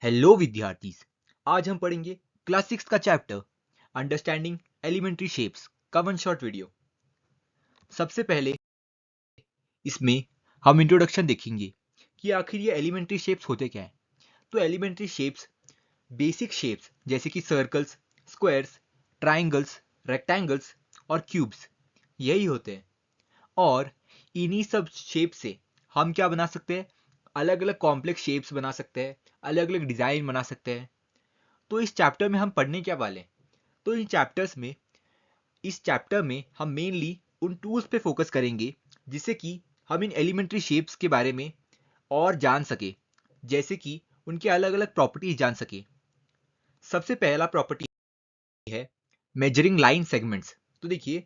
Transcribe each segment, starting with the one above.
Hello विद्यार्थी, आज हम पढ़ेंगे क्लास 6 का चैप्टर अंडरस्टैंडिंग एलिमेंट्री शेप्स का वन शॉट वीडियो। सबसे पहले इसमें हम इंट्रोडक्शन देखेंगे कि आखिर ये एलिमेंट्री शेप्स होते क्या हैं। तो एलिमेंट्री शेप्स बेसिक शेप्स जैसे कि सर्कल्स, स्क्वायर्स, ट्राइंगल्स, रेक्टेंगल्स और क्यूब्स यही होते हैं। और इन्हीं सब शेप से हम क्या बना सकते हैं, अलग अलग कॉम्प्लेक्स शेप्स बना सकते हैं, अलग अलग डिजाइन बना सकते हैं। तो इस चैप्टर में हम पढ़ने क्या वाले हैं, तो इस चैप्टर में हम मेनली उन टूल्स पे फोकस करेंगे जिससे कि हम इन एलिमेंट्री शेप्स के बारे में और जान सके, जैसे कि उनके अलग अलग प्रॉपर्टीज जान सके। सबसे पहला प्रॉपर्टी है मेजरिंग लाइन सेगमेंट्स। तो देखिए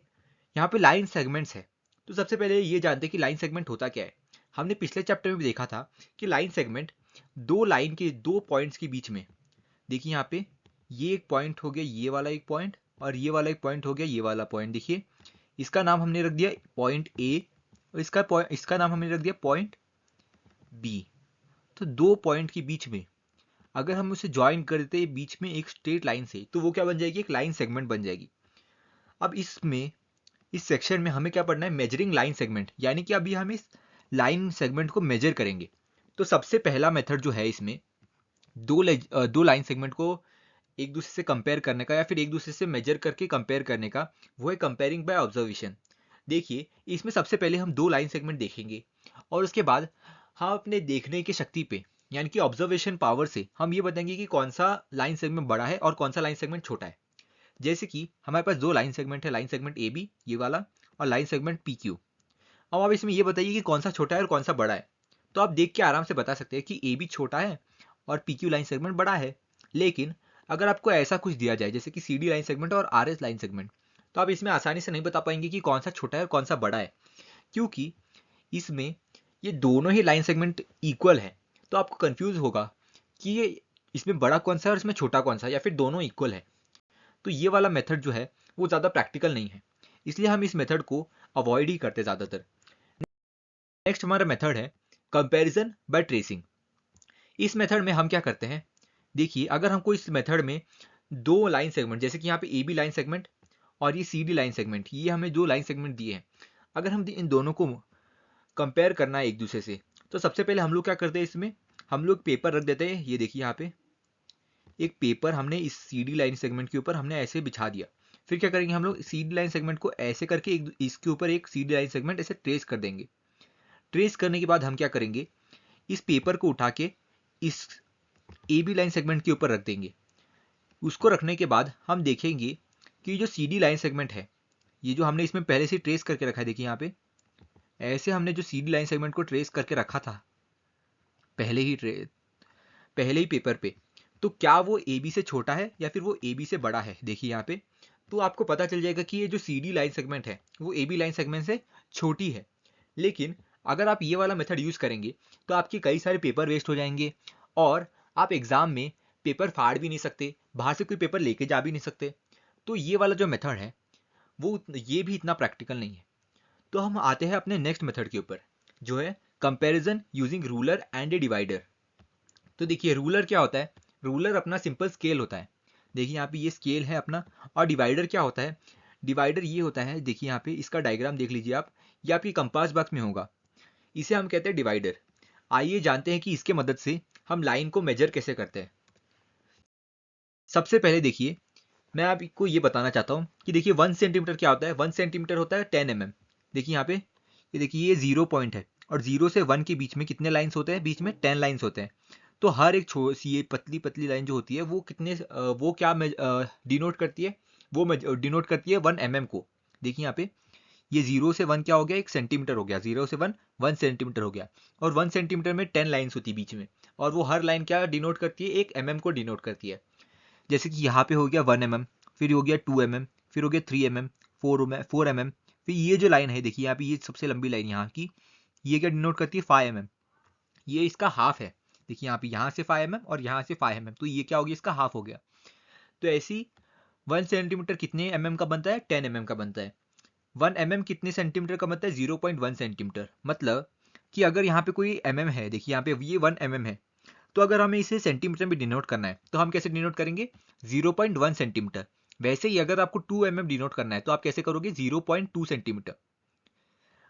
यहाँ पे लाइन सेगमेंट्स है। तो सबसे पहले ये जानते हैं कि लाइन सेगमेंट होता क्या है। हमने पिछले चैप्टर में भी देखा था कि लाइन सेगमेंट दो लाइन के दो पॉइंट्स के बीच में, देखिए यहाँ पे ये एक पॉइंट हो गया, ये वाला एक पॉइंट, और ये वाला एक पॉइंट हो गया, ये वाला पॉइंट। देखिए इसका नाम हमने रख दिया पॉइंट ए और इसका नाम हमने रख दिया पॉइंट बी। तो दो पॉइंट के बीच में अगर हम उसे ज्वाइन कर देते हैं बीच में एक स्ट्रेट लाइन से, तो वो क्या बन जाएगी, एक लाइन सेगमेंट बन जाएगी। अब इस सेक्शन में हमें क्या पढ़ना है, मेजरिंग लाइन सेगमेंट, यानी कि अभी हम इस लाइन सेगमेंट को मेजर करेंगे। तो सबसे पहला मेथड जो है इसमें दो लाइन सेगमेंट को एक दूसरे से कंपेयर करने का या फिर एक दूसरे से मेजर करके कंपेयर करने का, वो है कंपेयरिंग बाय ऑब्जर्वेशन। देखिए इसमें सबसे पहले हम दो लाइन सेगमेंट देखेंगे और उसके बाद हम अपने देखने की शक्ति पे, यानी कि ऑब्जर्वेशन पावर से हम ये बताएंगे कि कौन सा लाइन सेगमेंट बड़ा है और कौन सा लाइन सेगमेंट छोटा है। जैसे कि हमारे पास दो लाइन सेगमेंट है, लाइन सेगमेंट ए बी ये वाला और लाइन सेगमेंट पी क्यू। अब आप इसमें ये बताइए कि कौन सा छोटा है और कौन सा बड़ा है। तो आप देख के आराम से बता सकते हैं कि ए बी छोटा है और पी क्यू लाइन सेगमेंट बड़ा है। लेकिन अगर आपको ऐसा कुछ दिया जाए जैसे कि सी डी लाइन सेगमेंट और आर एस लाइन सेगमेंट, तो आप इसमें आसानी से नहीं बता पाएंगे कि कौन सा छोटा है और कौन सा बड़ा है, क्योंकि इसमें ये दोनों ही लाइन सेगमेंट इक्वल है। तो आपको कंफ्यूज होगा कि ये इसमें बड़ा कौन सा है और इसमें छोटा कौन सा है, या फिर दोनों इक्वल है। तो ये वाला मेथड जो है वो ज़्यादा प्रैक्टिकल नहीं है, इसलिए हम इस मेथड को अवॉइड ही करते ज़्यादातर। नेक्स्ट हमारा मेथड है कंपैरिजन बाय ट्रेसिंग। इस मेथड में हम क्या करते हैं, देखिए अगर हमको इस मेथड में दो लाइन सेगमेंट, जैसे कि यहाँ पे ए बी लाइन सेगमेंट और ये सी डी लाइन सेगमेंट, ये हमें जो लाइन सेगमेंट दिए हैं, अगर हम इन दोनों को कंपेयर करना है एक दूसरे से, तो सबसे पहले हम लोग क्या करते हैं, इसमें हम लोग पेपर रख देते हैं। ये देखिए यहाँ पे एक पेपर हमने इस सी डी लाइन सेगमेंट के ऊपर हमने ऐसे बिछा दिया। फिर क्या करेंगे, हम लोग सी डी लाइन सेगमेंट को ऐसे करके इसके ऊपर एक सी डी लाइन सेगमेंट ऐसे ट्रेस कर देंगे। ट्रेस करने के बाद हम क्या करेंगे, इस पेपर को उठा के इस ए बी लाइन सेगमेंट के ऊपर रख देंगे। उसको रखने के बाद हम देखेंगे कि जो सी डी लाइन सेगमेंट है, ये जो हमने इसमें पहले से ट्रेस करके रखा है, देखिए यहाँ पे ऐसे हमने जो सी डी लाइन सेगमेंट को ट्रेस करके रखा था पहले ही पेपर पे, तो क्या वो ए बी से छोटा है या फिर वो ए बी से बड़ा है। देखिए यहाँ पे तो आपको पता चल जाएगा कि ये जो सी डी लाइन सेगमेंट है वो ए बी लाइन सेगमेंट से छोटी है। लेकिन अगर आप ये वाला मेथड यूज़ करेंगे तो आपके कई सारे पेपर वेस्ट हो जाएंगे और आप एग्ज़ाम में पेपर फाड़ भी नहीं सकते, बाहर से कोई पेपर लेके जा भी नहीं सकते। तो ये वाला जो मेथड है वो ये भी इतना प्रैक्टिकल नहीं है। तो हम आते हैं अपने नेक्स्ट मेथड के ऊपर, जो है comparison using ruler and A divider. तो देखिए रूलर क्या होता है, रूलर अपना सिंपल स्केल होता है। देखिए यहाँ पे ये स्केल है अपना। और डिवाइडर क्या होता है, डिवाइडर ये होता है, देखिए यहाँ पे इसका डायग्राम देख लीजिए आप, ये आपकी कंपास बॉक्स में होगा, इसे हम कहते हैं डिवाइडर। आइए जानते हैं कि इसके मदद से हम लाइन को मेजर कैसे करते हैं। सबसे पहले देखिए मैं आपको ये बताना चाहता हूँ कि देखिए 1 सेंटीमीटर क्या होता है, 1 सेंटीमीटर होता है 10 mm। देखिए यहाँ पे ये देखिए ये 0 पॉइंट है और 0 से 1 के बीच में कितने लाइन्स होते हैं, बीच में 10 लाइन्स होते हैं। तो हर एक सी ये पतली पतली लाइन जो होती है वो वो क्या डिनोट करती है, वो डिनोट करती है 1 mm को। देखिए यहाँ पे ये 0 से 1 क्या हो गया, 1 सेंटीमीटर हो गया, 0 से 1 1 सेंटीमीटर हो गया। और 1 सेंटीमीटर में 10 लाइन्स होती है बीच में, और वो हर लाइन क्या डिनोट करती है, 1 mm को डिनोट करती है। जैसे कि यहाँ पे हो गया 1 mm, फिर हो गया 2 mm, फिर हो गया 3 mm, 4 mm। फिर ये जो लाइन है देखिए यहाँ पे ये सबसे लंबी लाइन यहाँ की, ये क्या डिनोट करती है 5 mm। ये इसका हाफ है। देखिए यहाँ पे यहाँ से 5 mm और यहाँ से 5 mm, तो ये क्या हो गया, इसका हाफ हो गया। तो ऐसी 1 सेंटीमीटर कितने mm का बनता है, 10 mm का बनता है। 1 mm कितने सेंटीमीटर का बनता है, 0.1 सेंटीमीटर। मतलब कि अगर यहाँ पे कोई mm है, देखिए यहाँ पे ये 1 mm है, तो अगर हमें इसे सेंटीमीटर में डिनोट करना है तो हम कैसे डिनोट करेंगे, 0.1 सेंटीमीटर। वैसे ही अगर आपको 2 mm डिनोट करना है तो आप कैसे करोगे, 0.2 सेंटीमीटर।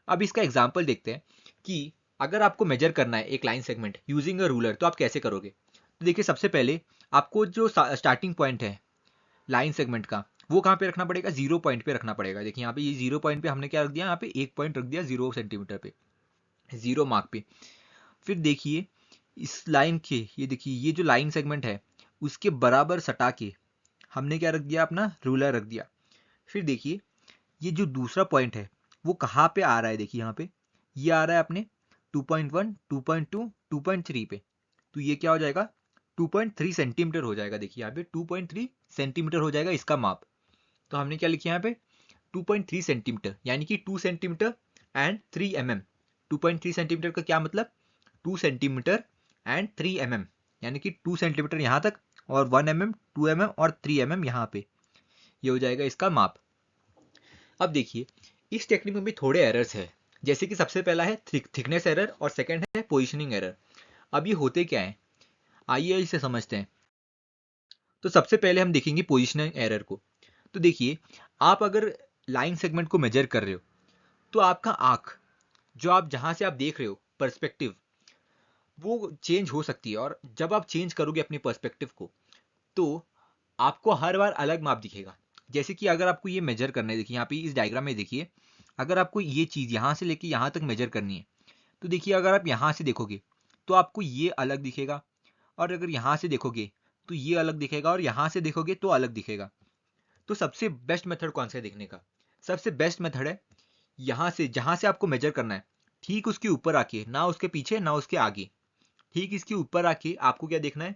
अब इसका एग्जाम्पल देखते हैं कि अगर आपको मेजर करना है एक line segment using a ruler तो आप कैसे करोगे। तो देखिए, सबसे पहले आपको जो स्टार्टिंग पॉइंट है लाइन सेगमेंट का वो कहाँ पे रखना पड़ेगा, 0 पॉइंट पे रखना पड़ेगा। देखिए यहाँ पे ये 0 पॉइंट पे हमने क्या रख दिया, यहाँ पे एक पॉइंट रख दिया 0 सेंटीमीटर पे, 0 मार्क पे। फिर देखिए इस लाइन के, ये देखिए ये जो लाइन सेगमेंट है उसके बराबर सटा के हमने क्या रख दिया, अपना रूलर रख दिया। फिर देखिए ये जो दूसरा पॉइंट है वो कहाँ पे आ रहा है, देखिए यहाँ पे ये आ रहा है अपने 2.1, 2.2, 2.3 पे। तो ये क्या हो जाएगा, 2.3 सेंटीमीटर हो जाएगा। देखिए यहाँ पे 2.3 सेंटीमीटर हो जाएगा इसका माप। तो हमने क्या लिखा यहाँ पे, 2.3 सेंटीमीटर, यानी कि 2 सेंटीमीटर एंड 3 mm। 2.3 सेंटीमीटर का क्या मतलब, 2 सेंटीमीटर एंड 3 mm, यानी कि 2 सेंटीमीटर यहाँ तक और 1 mm, 2 mm और 3 mm यहाँ पे, ये हो जाएगा इसका माप। अब देखिए इस टेक्निक में भी थोड़े एरर्स है, जैसे कि सबसे पहला है थिकनेस एरर और सेकंड है पोजीशनिंग एरर। अब ये होते क्या है, आइए इसे समझते हैं। तो सबसे पहले हम देखेंगे पोजीशनिंग एरर को। तो देखिए आप अगर लाइन सेगमेंट को मेजर कर रहे हो तो आपका आंख, जो आप जहां से आप देख रहे हो पर्सपेक्टिव, वो चेंज हो सकती है। और जब आप चेंज करोगे अपने पर्सपेक्टिव को तो आपको हर बार अलग माप दिखेगा। जैसे कि अगर आपको ये मेजर करना है, देखिए यहाँ पे इस डायग्राम में देखिए, अगर आपको ये चीज़ यहाँ से लेके यहाँ तक मेजर करनी है तो देखिए अगर आप यहाँ से देखोगे तो आपको ये अलग दिखेगा, और अगर यहाँ से देखोगे तो ये अलग दिखेगा, और यहाँ से देखोगे तो अलग दिखेगा। तो सबसे बेस्ट मेथड कौन सा है देखने का, सबसे बेस्ट मेथड है यहाँ से, जहाँ से आपको मेजर करना है ठीक उसके ऊपर आके, ना उसके पीछे ना उसके आगे, ठीक इसके ऊपर आके आपको क्या देखना है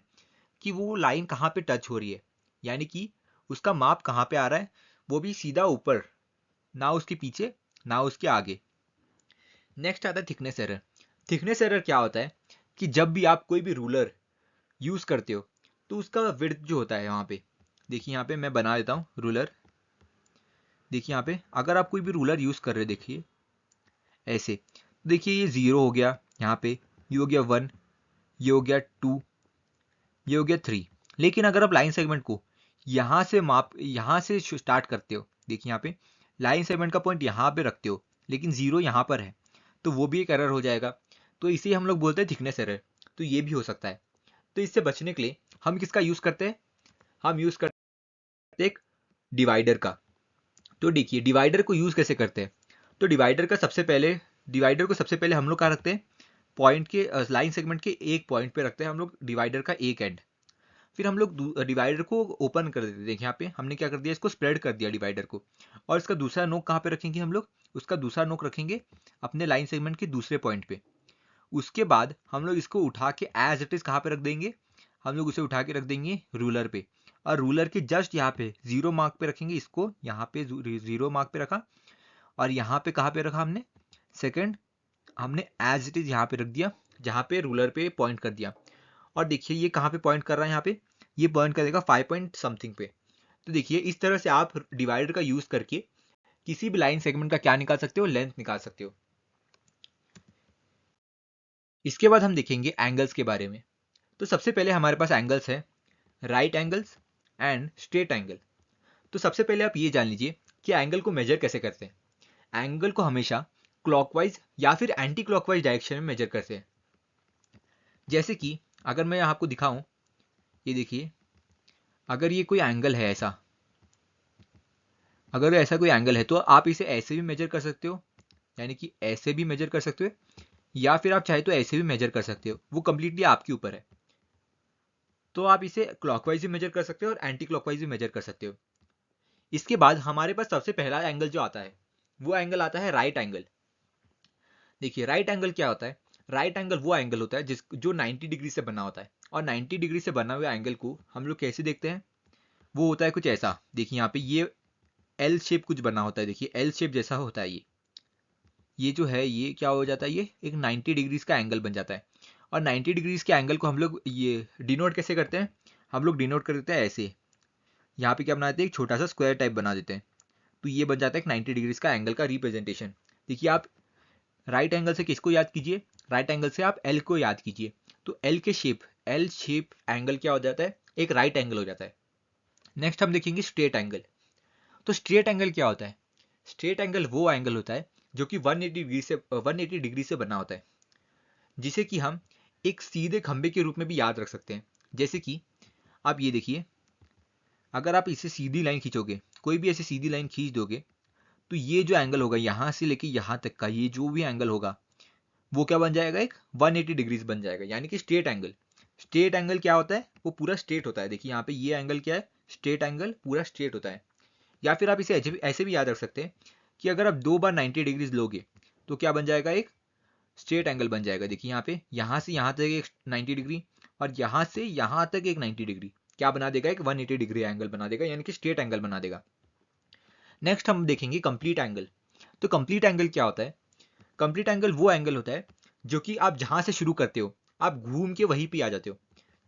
कि वो लाइन कहाँ पे टच हो रही है, यानी कि उसका माप कहाँ पे आ रहा है, वो भी सीधा ऊपर, ना उसके पीछे ना उसके आगे। नेक्स्ट आता है थिकनेस एरर। थिकनेस एरर क्या होता है कि जब भी आप कोई भी रूलर यूज करते हो तो उसका विड्थ जो होता है, यहाँ पे देखिए, यहाँ पे मैं बना देता हूँ रूलर। देखिए यहाँ पे अगर आप कोई भी रूलर यूज कर रहे हो, देखिए ऐसे, देखिए ये 0 हो गया, यहाँ पे ये हो गया 1, ये हो गया 2, ये हो गया 3। लेकिन अगर आप लाइन सेगमेंट को यहाँ से यहाँ से स्टार्ट करते हो, देखिए यहाँ पे लाइन सेगमेंट का पॉइंट यहाँ पे रखते हो लेकिन 0 यहाँ पर है, तो वो भी एक एरर हो जाएगा। तो इसे हम लोग बोलते हैं थिकनेस एरर। तो ये भी हो सकता है। तो इससे बचने के लिए हम किसका यूज करते हैं, हम यूज करते हैं एक डिवाइडर का। तो देखिए डिवाइडर को यूज कैसे करते हैं। तो डिवाइडर को सबसे पहले हम लोग कहाँ रखते हैं, पॉइंट के लाइन सेगमेंट के एक पॉइंट पे रखते हैं हम लोग डिवाइडर का एक एंड। फिर हम लोग डिवाइडर को ओपन कर देते हैं। देखिए यहाँ पे हमने क्या कर दिया, इसको स्प्रेड कर दिया डिवाइडर को। और इसका दूसरा नोक कहाँ पे रखेंगे हम लोग, उसका दूसरा नोक रखेंगे अपने लाइन सेगमेंट के दूसरे पॉइंट पे। उसके बाद हम लोग इसको उठा के एज इट इज कहाँ पे रख देंगे, हम लोग उसे उठा के रख देंगे रूलर पे। और रूलर के जस्ट यहाँ पे 0 मार्क पे रखेंगे इसको, यहाँ पे 0 मार्क पे रखा। और यहाँ पे कहाँ पे रखा हमने, सेकंड हमने एज इट इज यहाँ पे रख दिया, जहाँ पे रूलर पे पॉइंट कर दिया। और देखिए ये कहाँ पे पॉइंट कर रहा है, यहाँ पे ये पॉइंट करेगा 5 पॉइंट समथिंग पे। तो देखिए इस तरह से आप डिवाइडर का यूज करके किसी भी लाइन सेगमेंट का क्या निकाल सकते हो, लेंथ निकाल सकते हो। इसके बाद हम देखेंगे एंगल्स के बारे में। तो सबसे पहले हमारे पास एंगल्स है, right angles and straight angle. तो सबसे पहले आप ये जान लीजिए कि एंगल को मेजर कैसे करते हैं। एंगल को हमेशा क्लॉकवाइज या फिर एंटी क्लॉकवाइज डायरेक्शन में मेजर करते हैं। जैसे कि अगर मैं आपको दिखाऊं, ये देखिए अगर ये कोई एंगल है ऐसा, अगर ऐसा कोई एंगल है तो आप इसे ऐसे भी मेजर कर सकते हो, यानी कि ऐसे भी मेजर कर सकते हो, या फिर आप चाहे तो ऐसे भी मेजर कर सकते हो, वो कंप्लीटली आपके ऊपर है। तो आप इसे क्लॉकवाइज भी मेजर कर सकते हो और एंटी क्लॉकवाइज भी मेजर कर सकते हो। इसके बाद हमारे पास सबसे पहला एंगल जो आता है वो एंगल आता है राइट एंगल। देखिए राइट एंगल क्या होता है, राइट एंगल वो एंगल होता है जो 90 डिग्री से बना होता है। और 90 डिग्री से बना हुआ एंगल को हम लोग कैसे देखते हैं, वो होता है कुछ ऐसा। देखिए यहाँ पे ये एल शेप कुछ बना होता है, देखिए एल शेप जैसा होता है ये जो है ये क्या हो जाता है, ये एक 90 डिग्रीज का एंगल बन जाता है। और 90 डिग्रीज के एंगल को हम लोग ये डिनोट कैसे करते हैं, हम लोग डिनोट कर देते हैं ऐसे, यहाँ पे क्या बना देते हैं, एक छोटा सा स्क्वायर टाइप बना देते हैं। तो ये बन जाता है एक 90 डिग्रीज का एंगल का रिप्रेजेंटेशन। देखिए आप राइट एंगल से किसको याद कीजिए, राइट एंगल से आप एल को याद कीजिए। तो एल के शेप, एल शेप एंगल क्या हो जाता है, एक राइट एंगल हो जाता है। नेक्स्ट हम देखेंगे स्ट्रेट एंगल। तो स्ट्रेट एंगल क्या होता है? स्ट्रेट एंगल वो एंगल होता है जो कि 180 डिग्री से बना होता है, जिसे कि हम एक सीधे खंबे के रूप में भी याद रख सकते हैं। जैसे कि आप ये देखिए, अगर आप इसे सीधी लाइन खींचोगे, कोई भी ऐसी सीधी लाइन खींच दोगे, तो ये जो एंगल होगा यहाँ से लेके यहाँ तक का, ये जो भी एंगल होगा वो क्या बन जाएगा, एक 180 डिग्रीज बन जाएगा, यानी कि स्ट्रेट एंगल। स्ट्रेट एंगल क्या होता है, वो पूरा स्ट्रेट होता है। देखिए यहाँ पे ये एंगल क्या है, स्ट्रेट एंगल पूरा स्ट्रेट होता है। या फिर आप इसे ऐसे भी याद रख सकते हैं कि अगर आप 2 बार 90 डिग्रीज लोगे तो क्या बन जाएगा, एक स्ट्रेट एंगल बन जाएगा। देखिए यहाँ पे, यहाँ से यहाँ तक एक 90 डिग्री और यहाँ से यहाँ तक एक 90 डिग्री, क्या बना देगा, एक 180 डिग्री एंगल बना देगा, यानी कि स्ट्रेट एंगल बना देगा। नेक्स्ट हम देखेंगे कंप्लीट एंगल। तो कंप्लीट एंगल क्या होता है? कंप्लीट एंगल वो एंगल होता है जो कि आप जहां से शुरू करते हो आप घूम के वहीं पे आ जाते हो।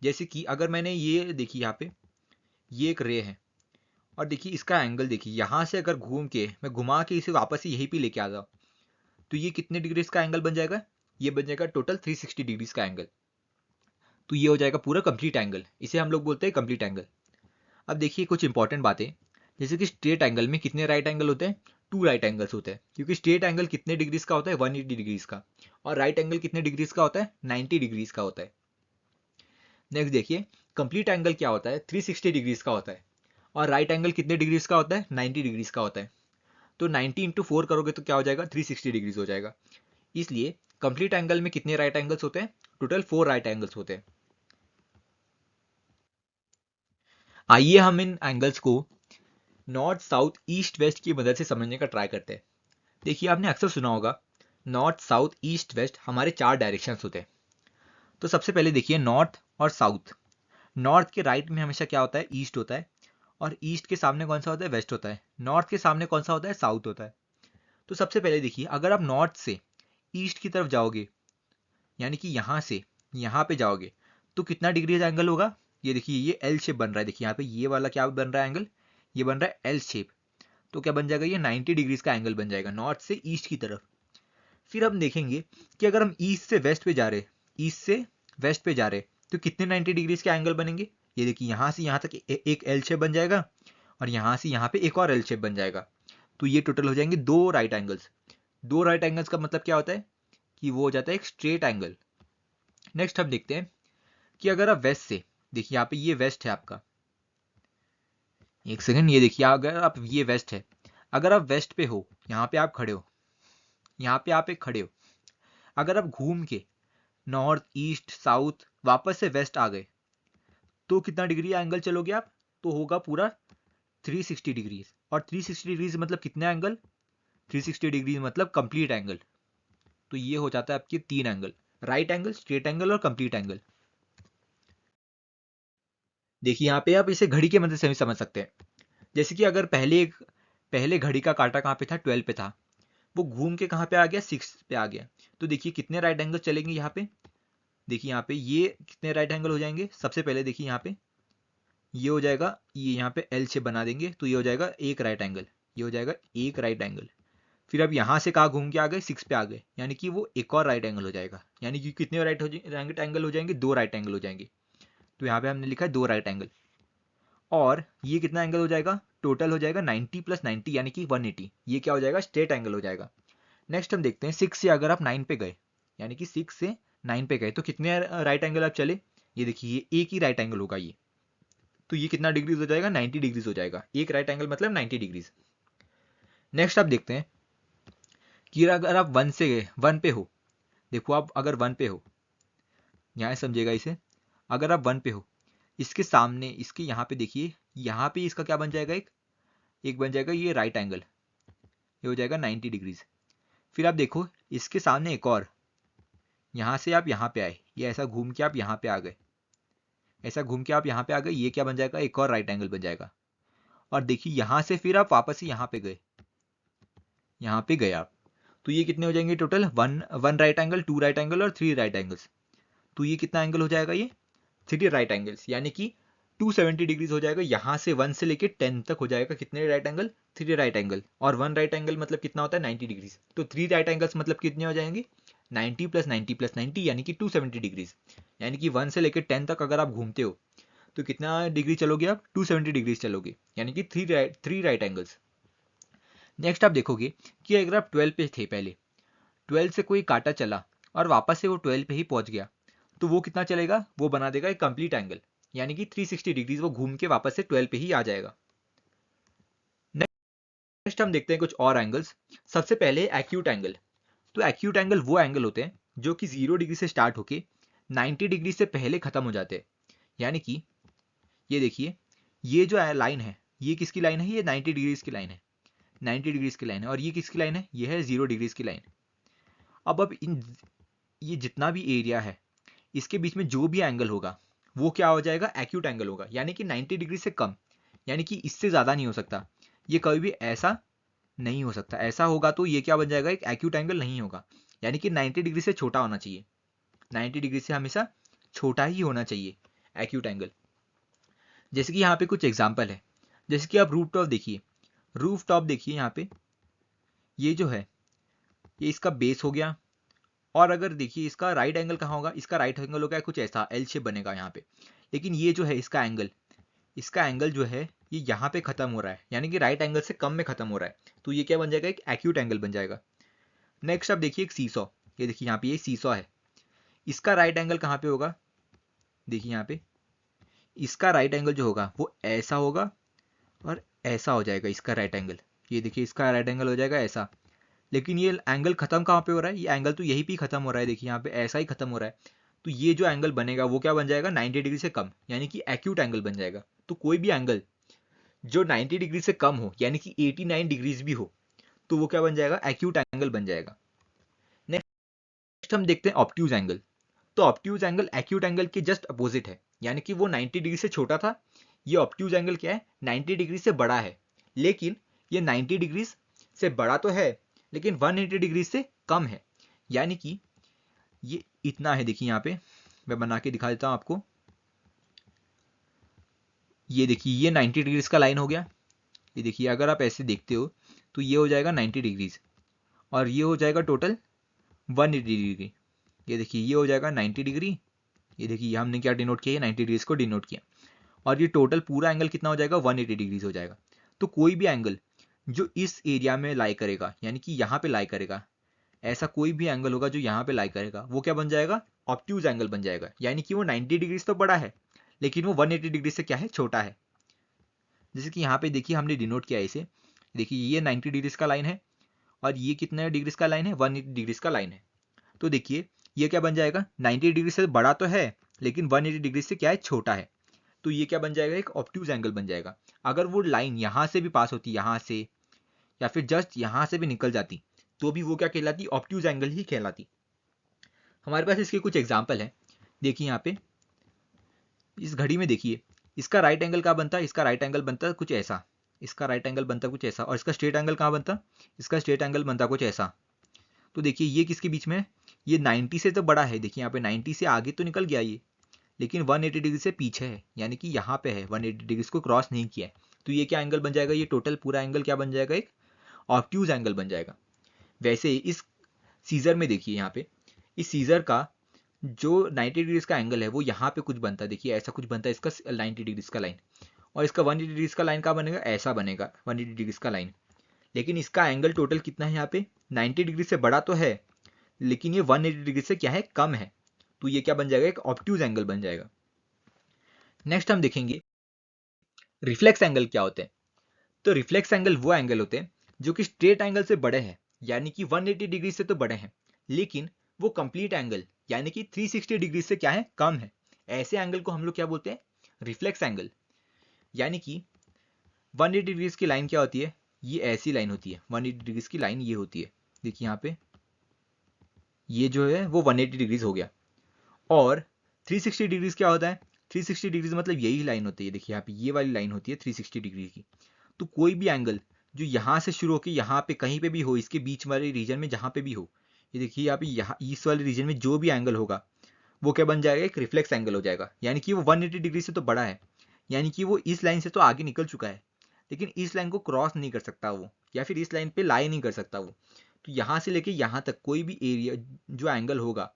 जैसे कि अगर मैंने ये देखिए यहाँ पे ये एक रे है और देखिए इसका एंगल देखिए, यहाँ से अगर घूम के मैं घुमा के इसे वापस से यहीं पे लेके आ जाऊँ तो ये कितने डिग्रीज का एंगल बन जाएगा, ये बन जाएगा टोटल 360 डिग्रीज का एंगल। तो ये हो जाएगा पूरा कंप्लीट एंगल, इसे हम लोग बोलते हैं कंप्लीट एंगल। अब देखिए कुछ इंपॉर्टेंट बातें, जैसे कि स्ट्रेट एंगल में कितने राइट एंगल होते हैं, 2 राइट एंगल्स होते हैं, क्योंकि स्ट्रेट एंगल कितने डिग्रीज का होता है, 180 डिग्रीज का, और राइट एंगल कितने डिग्रीज का होता है, 90 डिग्रीज का होता है। नेक्स्ट देखिए कंप्लीट एंगल क्या होता है, 360 डिग्रीज का होता है, और राइट एंगल कितने डिग्रीज का होता है, 90 डिग्रीज का होता है। तो 90 इंटू 4 करोगे तो क्या हो जाएगा, 360 डिग्रीज हो जाएगा। इसलिए कंप्लीट एंगल में कितने राइट एंगल्स होते हैं, टोटल 4 राइट एंगल्स होते हैं। आइए हम इन एंगल्स को नॉर्थ साउथ ईस्ट वेस्ट की मदद से समझने का ट्राई करते हैं। देखिए आपने अक्सर सुना होगा नॉर्थ साउथ ईस्ट वेस्ट हमारे 4 डायरेक्शंस होते हैं। तो सबसे पहले देखिए नॉर्थ और साउथ। नॉर्थ के राइट में हमेशा क्या होता है, ईस्ट होता है, और ईस्ट के सामने कौन सा होता है, वेस्ट होता है। नॉर्थ के सामने कौन सा होता है, साउथ होता है। तो सबसे पहले देखिए अगर आप नॉर्थ से ईस्ट की तरफ जाओगे, यानी कि यहाँ से यहाँ पे जाओगे, तो कितना डिग्री का एंगल होगा, ये देखिए ये एल शेप बन रहा है। देखिए यहाँ पे ये वाला क्या बन रहा है एंगल, ये बन रहा है एल शेप। तो क्या बन जाएगा, ये 90 डिग्रीज का एंगल बन जाएगा नॉर्थ से ईस्ट की तरफ। फिर हम देखेंगे कि अगर हम ईस्ट से वेस्ट पे जा रहे, ईस्ट से वेस्ट पे जा रहे, तो कितने 90 डिग्रीज के एंगल बनेंगे। ये देखिए यहाँ से यहाँ तक एक एल शेप बन जाएगा, और यहाँ से यहाँ पे एक और एल शेप बन जाएगा। तो ये टोटल हो जाएंगे 2 राइट एंगल्स। 2 राइट एंगल्स का मतलब क्या होता है कि वो हो जाता है एक स्ट्रेट एंगल। नेक्स्ट हम देखते हैं कि अगर आप वेस्ट से, देखिए यहाँ पे ये वेस्ट है आपका, एक सेकंड, ये देखिए अगर आप ये वेस्ट है, अगर आप वेस्ट पे हो, यहाँ पे आप खड़े हो, यहाँ पे आप एक खड़े हो, अगर आप घूम के नॉर्थ ईस्ट साउथ वापस से वेस्ट आ गए तो कितना डिग्री एंगल चलोगे आप, तो होगा पूरा 360 डिग्रीज। और 360 डिग्रीज मतलब कितना एंगल, 360 डिग्रीज मतलब कंप्लीट एंगल। तो ये हो जाता है आपके 3 angle, right angle, straight angle और कंप्लीट एंगल। देखिए यहाँ पे आप इसे घड़ी की मदद से भी समझ सकते हैं। जैसे कि अगर पहले घड़ी का कांटा कहाँ पे था, 12 पे था, वो घूम के कहाँ पे आ गया, 6 पे आ गया। तो देखिए कितने राइट एंगल चलेंगे यहाँ पे, देखिए यहाँ पे ये कितने राइट एंगल हो जाएंगे। सबसे पहले देखिए यहाँ पे ये हो जाएगा, ये यहाँ पे एल शेप बना देंगे तो ये हो जाएगा एक राइट एंगल, ये हो जाएगा एक राइट एंगल। फिर अब यहाँ से कहाँ घूम के आ गए, 6 पे आ गए, यानी कि वो एक और राइट एंगल हो जाएगा। यानी कि कितने राइट एंगल हो जाएंगे, 2 राइट एंगल हो जाएंगे। तो यहाँ पे हमने लिखा है 2 राइट एंगल। और ये कितना एंगल हो जाएगा, टोटल हो जाएगा 90 प्लस 90 यानी कि 180। ये क्या हो जाएगा, स्ट्रेट एंगल हो जाएगा। नेक्स्ट हम देखते हैं 6 से अगर आप 9 पे गए, यानी कि 6 से 9 पे गए तो कितने राइट एंगल आप चले। ये देखिए ये एक ही राइट एंगल होगा ये, तो ये कितना डिग्रीज हो जाएगा, 90 डिग्रीज हो जाएगा। एक राइट एंगल मतलब 90 डिग्रीज। नेक्स्ट आप देखते हैं कि अगर आप 1 से गए, 1 पे हो, देखो आप अगर 1 पे हो, यहाँ समझिएगा इसे, अगर आप 1 पे हो, इसके सामने इसके यहाँ पे देखिए, यहाँ पे इसका क्या बन जाएगा, एक बन जाएगा ये राइट एंगल, ये हो जाएगा 90 डिग्रीज। फिर आप देखो इसके सामने एक और, यहाँ से आप यहाँ पे आए, ये ऐसा घूम के आप यहाँ पे आ गए, ऐसा घूम के आप यहाँ पे आ गए, ये क्या बन जाएगा, एक और राइट एंगल बन जाएगा। और देखिए यहाँ से फिर आप वापस से यहाँ पे गए, यहाँ पे गए आप, तो ये कितने हो जाएंगे total, one right angle, 2 right angle और 3 राइट एंगल्स। तो ये कितना एंगल हो जाएगा, ये 3 राइट एंगल्स, यानी कि 270 डिग्रीज हो जाएगा। यहाँ से 1 से लेके 10 तक हो जाएगा कितने राइट एंगल, 3 राइट एंगल। और 1 राइट एंगल मतलब कितना होता है, 90 डिग्रीज। तो 3 राइट एंगल्स मतलब कितने हो जाएंगे, 90 प्लस 90 प्लस 90 यानी कि 270 डिग्रीज, यानी कि 1 से लेकर 10 तक अगर आप घूमते हो तो कितना डिग्री चलोगे आप? 270 डिग्रीज चलोगे, यानी कि थ्री राइट एंगल्स। नेक्स्ट आप देखोगे कि अगर आप 12 पे थे पहले, 12 से कोई कांटा चला और वापस से वो 12 पे ही पहुंच गया, तो वो कितना चलेगा? वो बना देगा एक कंप्लीट एंगल, यानी कि 360 डिग्रीज वो घूम के वापस से 12 पे ही आ जाएगा। नेक्स्ट हम देखते हैं कुछ और एंगल्स। सबसे पहले एक्यूट एंगल। तो एक्यूट एंगल वो एंगल होते हैं जो कि 0 डिग्री से स्टार्ट होके 90 डिग्री से पहले खत्म हो जाते हैं। यानी कि ये देखिए, ये जो लाइन है, ये किसकी लाइन है? ये 90 डिग्रीज की लाइन है, 90 डिग्रीज की लाइन है। और ये किसकी लाइन है? ये है 0 डिग्रीज की लाइन। अब ये जितना भी एरिया है, इसके बीच में जो भी एंगल होगा वो क्या हो जाएगा? एक्यूट एंगल होगा, यानी कि 90 डिग्री से कम, यानी कि इससे ज़्यादा नहीं हो सकता। ये कभी भी ऐसा नहीं हो सकता। ऐसा होगा तो ये क्या बन जाएगा? एक एक्यूट एंगल नहीं होगा, यानी कि 90 डिग्री से छोटा होना चाहिए। 90 डिग्री से हमेशा छोटा ही होना चाहिए एक्यूट एंगल। जैसे कि यहाँ पे कुछ एग्जांपल है, जैसे कि आप रूफ टॉप देखिए, रूफ टॉप देखिए यहाँ पे, ये जो है ये इसका बेस हो गया। और अगर देखिए इसका राइट एंगल कहाँ होगा? इसका राइट एंगल होगा कुछ ऐसा एल शेप बनेगा यहाँ पे। लेकिन ये जो है इसका एंगल जो है ये यहाँ पे खत्म हो रहा है, यानी कि राइट एंगल से कम में खत्म हो रहा है। तो ये क्या बन जाएगा? एक एक्यूट एंगल बन जाएगा। नेक्स्ट आप देखिए एक सीसॉ, ये देखिए यहाँ पे ये सीसॉ है, इसका राइट एंगल कहाँ पे होगा? देखिए यहाँ पे इसका राइट एंगल जो होगा वो ऐसा होगा और ऐसा हो जाएगा इसका राइट एंगल। ये देखिए इसका राइट एंगल हो जाएगा ऐसा। लेकिन ये एंगल खत्म कहाँ पे हो रहा है? ये एंगल तो यहीं पे खत्म हो रहा है, देखिए यहाँ पे ऐसा ही खत्म हो रहा है। तो ये जो एंगल बनेगा वो क्या बन जाएगा? 90 डिग्री से कम, यानी कि एक्यूट एंगल बन जाएगा। तो कोई भी एंगल जो 90 डिग्री से कम हो, यानी कि 89 डिग्रीज भी हो, तो वो क्या बन जाएगा? एक्यूट एंगल बन जाएगा। नेक्स्ट हम देखते हैं ऑब्ट्यूज एंगल। तो ऑब्ट्यूज एंगल एक्यूट एंगल के जस्ट अपोजिट है, यानी कि वो 90 डिग्री से छोटा था। ये ऑब्ट्यूज एंगल क्या है? 90 डिग्री से बड़ा है। लेकिन ये 90 डिग्री से बड़ा तो है, लेकिन 180 डिग्री से कम है, यानी कि ये इतना है। देखिए यहाँ पे मैं बना के दिखा देता हूँ आपको। ये देखिए ये 90 डिग्रीज का लाइन हो गया। ये देखिए अगर आप ऐसे देखते हो तो ये हो जाएगा 90 डिग्रीज, और ये हो जाएगा टोटल 180 डिग्री। ये देखिए ये हो जाएगा 90 डिग्री। ये देखिए हमने क्या डिनोट किया? 90 डिग्रीज को डिनोट किया। और ये टोटल पूरा एंगल कितना हो जाएगा? 180 डिग्रीज हो जाएगा। तो कोई भी एंगल जो इस एरिया में लाई करेगा, यानी कि यहाँ पे लाई करेगा, ऐसा कोई भी एंगल होगा जो यहाँ पे लाई करेगा, वो क्या बन जाएगा? ऑब्ट्यूज एंगल बन जाएगा। यानी कि वो 90 डिग्रीज तो बड़ा है, लेकिन वो 180 डिग्री से क्या है? छोटा है। जैसे कि यहाँ पे देखिए हमने डिनोट किया इसे। देखिए ये 90 डिग्रीज का लाइन है, और ये कितने डिग्रीज का लाइन है? 180 डिग्रीज का लाइन है। तो देखिए ये क्या बन जाएगा? 90 डिग्री से बड़ा तो है, लेकिन 180 डिग्री से क्या है? छोटा है। तो ये क्या बन जाएगा? एक ऑब्ट्यूज एंगल बन जाएगा। अगर वो लाइन यहाँ से भी पास होती, यहाँ से, या फिर जस्ट यहाँ से भी निकल जाती, तो भी वो क्या कहलाती? ऑब्ट्यूज एंगल ही कहलाती। हमारे पास इसके कुछ एग्जाम्पल हैं। देखिए यहाँ पे इस घड़ी में देखिए, इसका राइट एंगल कहाँ बनता है? इसका राइट एंगल बनता है कुछ ऐसा, इसका राइट एंगल बनता कुछ ऐसा। और इसका स्ट्रेट एंगल कहाँ बनता? इसका स्ट्रेट एंगल बनता कुछ ऐसा। तो देखिए ये किसके बीच में है? ये 90 से तो बड़ा है। देखिए यहाँ पे 90 से आगे तो निकल गया ये, लेकिन 180 डिग्री से पीछे है, यानी कि यहाँ पे है, 180 डिग्री को क्रॉस नहीं किया है। तो ये क्या एंगल बन जाएगा? ये टोटल पूरा एंगल क्या बन जाएगा? एक ऑब्ट्यूज एंगल बन जाएगा। वैसे इस सीजर में देखिए यहाँ पे, इस सीजर का जो 90 डिग्रीज का एंगल है वो यहाँ पे कुछ बनता है। देखिए ऐसा कुछ बनता है इसका 90 डिग्रीज का लाइन, और इसका 180 डिग्रीज का लाइन कहाँ बनेगा? ऐसा बनेगा 180 डिग्रीज का लाइन। लेकिन इसका एंगल टोटल कितना है? यहाँ पे 90 डिग्री से बड़ा तो है, लेकिन ये 180 डिग्री से क्या है? कम है। तो ये क्या बन जाएगा? एक ऑब्ट्यूज एंगल बन जाएगा। नेक्स्ट हम देखेंगे रिफ्लेक्स एंगल क्या होते हैं। तो रिफ्लेक्स एंगल वो एंगल होते हैं जो कि स्ट्रेट एंगल से बड़े हैं, यानी कि 180 डिग्री से तो बड़े हैं, लेकिन वो कंप्लीट एंगल यानी कि 360 डिग्री से क्या है? कम है। ऐसे एंगल को हम लोग क्या बोलते हैं? Reflex angle. यानी कि 180 डिग्रीज की लाइन क्या होती है? ये ऐसी लाइन होती है। 180 डिग्रीज की लाइन ये होती है। देखिए यहाँ पे ये जो है वो 180 डिग्रीज हो गया। और 360 डिग्रीज क्या होता है? 360 डिग्रीज मतलब यही लाइन होती है। देखिए यहाँ पे ये वाली लाइन होती है 360 डिग्री की। तो कोई भी एंगल जो यहाँ से शुरू होकर यहाँ पे कहीं पे भी हो, इसके बीच वाले रीजन में जहाँ पे भी हो, ये देखिए यहाँ पे यहाँ इस वाले रीजन में जो भी एंगल होगा वो क्या बन जाएगा? एक रिफ्लेक्स एंगल हो जाएगा। यानी कि वो 180 डिग्री से तो बड़ा है, यानी कि वो इस लाइन से तो आगे निकल चुका है, लेकिन इस लाइन को क्रॉस नहीं कर सकता वो, या फिर इस लाइन पे लाई नहीं कर सकता वो। तो यहाँ से लेके यहाँ तक कोई भी एरिया जो एंगल होगा,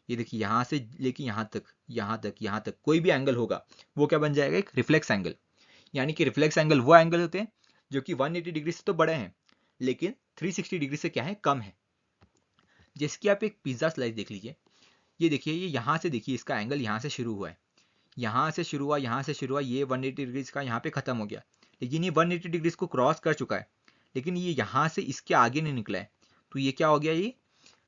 ये देखिए यहाँ से लेके यहाँ तक, यहाँ तक, यहाँ तक कोई भी एंगल होगा वो क्या बन जाएगा, एक रिफ्लेक्स एंगल। यानी कि रिफ्लेक्स एंगल वो एंगल होते हैं जो कि 180 डिग्री से तो बड़े हैं लेकिन 360 डिग्री से क्या है, कम है। जैसे कि आप एक पिज्जा स्लाइस देख लीजिए, ये देखिए, ये यहाँ से देखिए, इसका एंगल यहाँ से शुरू हुआ है, यहाँ से शुरू हुआ, यहाँ से शुरू हुआ, ये 180 डिग्रीज का यहाँ पे खत्म हो गया, लेकिन ये 180 डिग्रीज को क्रॉस कर चुका है, लेकिन ये यहाँ से इसके आगे नहीं निकला है, तो ये क्या हो गया, ये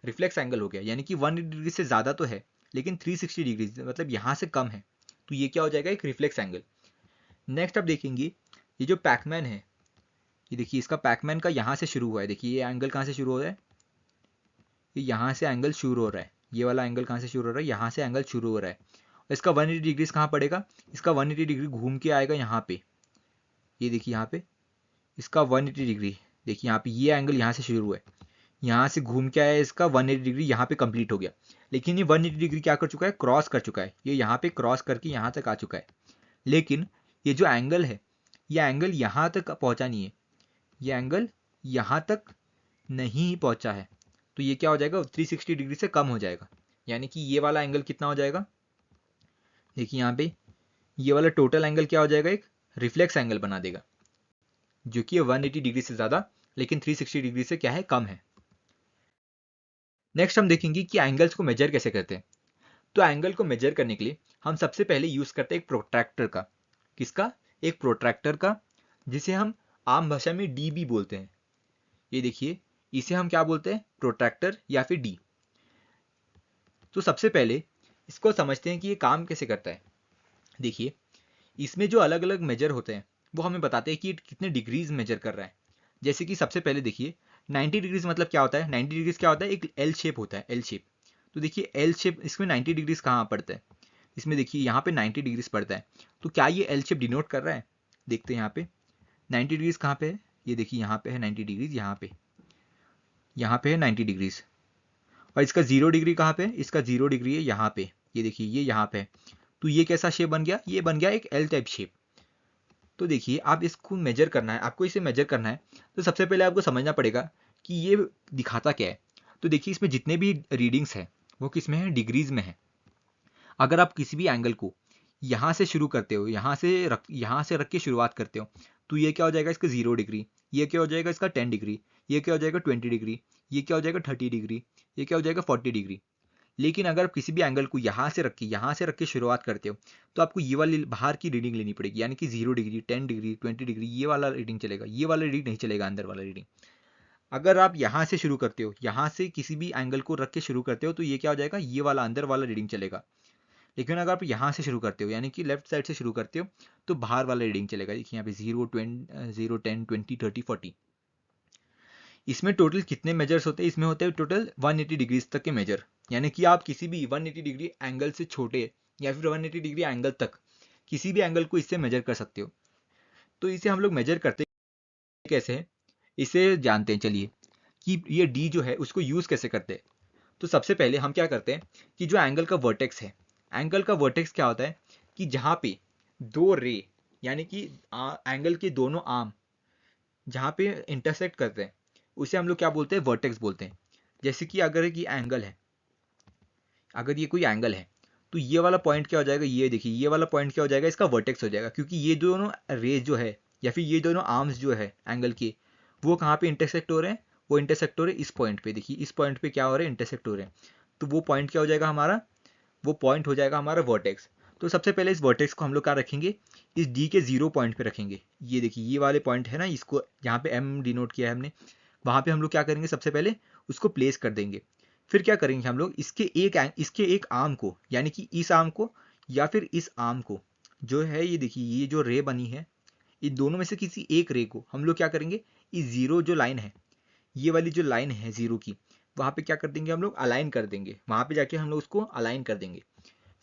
रिफ्लेक्स एंगल हो गया। यानी कि 180 डिग्री से ज़्यादा तो है लेकिन 360 डिग्री मतलब यहाँ से कम है, तो ये क्या हो जाएगा, एक रिफ्लेक्स एंगल। नेक्स्ट आप देखेंगे ये जो पैकमैन है, ये देखिए इसका पैकमैन का यहाँ से शुरू हुआ है, देखिए ये एंगल कहाँ से शुरू हो रहा है, ये यहाँ से एंगल शुरू हो रहा है, ये वाला एंगल कहाँ से शुरू हो रहा है, यहाँ से एंगल शुरू हो रहा है। और इसका 180 डिग्रीज कहाँ पड़ेगा, इसका 180 डिग्री घूम के आएगा यहाँ पे, ये देखिए यहाँ पे इसका 180 डिग्री, देखिए यहाँ पे ये एंगल यहाँ से शुरू हुआ है, यहाँ से घूम के आया, इसका 180 डिग्री यहाँ पे कंप्लीट हो गया, लेकिन ये 180 डिग्री क्या कर चुका है, क्रॉस कर चुका है, ये यहाँ पे क्रॉस करके यहाँ तक आ चुका है, लेकिन ये जो एंगल है, ये एंगल यहाँ तक पहुँचा नहीं है, ये एंगल यहाँ तक नहीं पहुँचा है, तो ये क्या हो जाएगा, 360 डिग्री से कम हो जाएगा। यानी कि ये वाला एंगल कितना हो जाएगा, देखिए यहाँ पे ये वाला टोटल एंगल क्या हो जाएगा, एक रिफ्लेक्स एंगल बना देगा, जो कि 180 डिग्री से ज़्यादा लेकिन 360 डिग्री से क्या है, कम है। नेक्स्ट हम देखेंगे कि एंगल्स को मेजर कैसे करते हैं। तो एंगल को मेजर करने के लिए हम सबसे पहले यूज़ करते हैं एक प्रोट्रैक्टर का। किसका, एक प्रोट्रैक्टर का, जिसे हम आम भाषा में डी भी बोलते हैं। ये देखिए, इसे हम क्या बोलते हैं, प्रोट्रैक्टर या फिर डी। तो सबसे पहले इसको समझते हैं कि ये काम कैसे करता है। देखिए, इसमें जो अलग अलग मेजर होते हैं वो हमें बताते हैं कि कितने डिग्रीज मेजर कर रहा है। जैसे कि सबसे पहले देखिए 90 डिग्रीज मतलब क्या होता है, 90 डिग्रीज क्या होता है, एक एल शेप होता है, एल शेप। तो देखिए एल शेप, इसमें 90 डिग्रीज कहाँ पड़ता है, इसमें देखिए यहाँ पे 90 डिग्रीज पड़ता है। तो क्या ये एल शेप डिनोट कर रहा है, देखते हैं यहाँ पे 90 डिग्रीज कहाँ पे है, ये देखिए यहाँ पे है 90 डिग्रीज, यहाँ पे है 90 डिग्रीज। और इसका 0 डिग्री कहाँ पे है, इसका 0 डिग्री है यहाँ पे, ये देखिए ये यहाँ पे है। तो ये कैसा शेप बन गया, ये बन गया एक एल टाइप शेप। तो देखिए, आप इसको मेजर करना है, आपको इसे मेजर करना है, तो सबसे पहले आपको समझना पड़ेगा कि ये दिखाता क्या है। तो देखिए, इसमें जितने भी रीडिंग्स हैं वो किस में है, डिग्रीज में है। अगर आप किसी भी एंगल को यहाँ से शुरू करते हो, यहाँ से रख के शुरुआत करते हो, तो ये क्या हो जाएगा, इसका 0 डिग्री, ये क्या हो जाएगा, इसका 10 डिग्री, ये क्या हो जाएगा 20 डिग्री, ये क्या हो जाएगा 30 डिग्री, ये क्या हो जाएगा 40 डिग्री। लेकिन अगर आप किसी भी एंगल को यहाँ से रख के शुरुआत करते हो, तो आपको ये वाली बाहर की रीडिंग लेनी पड़ेगी, यानी कि 0 डिग्री, 10 डिग्री, 20 डिग्री, ये वाला रीडिंग चलेगा, ये वाला रीडिंग नहीं चलेगा, अंदर वाला रीडिंग। अगर आप यहाँ से शुरू करते हो, यहाँ से किसी भी एंगल को रख के शुरू करते हो, तो ये क्या हो जाएगा, ये वाला अंदर वाला रीडिंग चलेगा। लेकिन अगर आप यहाँ से शुरू करते हो, यानी कि लेफ्ट साइड से शुरू करते हो, तो बाहर वाला रीडिंग चलेगा। देखिए यहाँ पे 0, 10, 20, 30, 40। इसमें टोटल कितने मेजर्स होते हैं, इसमें होते हैं टोटल 180 डिग्रीज तक के मेजर। यानी कि आप किसी भी 180 डिग्री एंगल से छोटे या फिर 180 डिग्री एंगल तक किसी भी एंगल को इससे मेजर कर सकते हो। तो इसे हम लोग मेजर करते कैसे हैं, इसे जानते हैं। चलिए कि ये डी जो है उसको यूज़ कैसे करते हैं। तो सबसे पहले हम क्या करते हैं कि जो एंगल का वर्टेक्स है, एंगल का वर्टेक्स क्या होता है कि जहाँ पे दो रे, यानी कि एंगल के दोनों आर्म जहाँ पे इंटरसेक्ट करते हैं, उसे हम लोग क्या बोलते हैं, वर्टेक्स बोलते हैं। जैसे कि अगर ये कोई एंगल है, तो ये वाला पॉइंट क्या हो जाएगा, ये देखिए ये वाला पॉइंट क्या हो जाएगा, इसका वर्टेक्स हो जाएगा, क्योंकि ये दोनों रेज जो है या फिर ये दोनों आर्म्स जो है एंगल के, वो कहाँ पे इंटरसेक्ट हो रहे हैं, वो इंटरसेक्ट हो रहे हैं इस पॉइंट पे। देखिए इस पॉइंट पे क्या हो रहे हैं, इंटरसेक्ट हो रहे हैं। तो वो पॉइंट क्या हो जाएगा हमारा, वो पॉइंट हो जाएगा हमारा वर्टेक्स। तो सबसे पहले इस वर्टेक्स को हम लोग क्या रखेंगे, इस डी के 0 पॉइंट पे रखेंगे। ये देखिए ये वाले पॉइंट है ना, इसको यहाँ पे एम डिनोट किया है हमने, वहाँ पे हम लोग क्या करेंगे, सबसे पहले उसको प्लेस कर देंगे। फिर क्या करेंगे हम लोग, इसके एक आर्म को, यानी कि इस आर्म को या फिर इस आर्म को जो है, ये देखिए ये जो रे बनी है, इन दोनों में से किसी एक रे को हम लोग क्या करेंगे, इस 0 जो लाइन है, ये वाली जो लाइन है 0 की, वहाँ पे क्या कर देंगे हम लोग, अलाइन कर देंगे। वहाँ पे जाके हम लोग उसको अलाइन कर देंगे।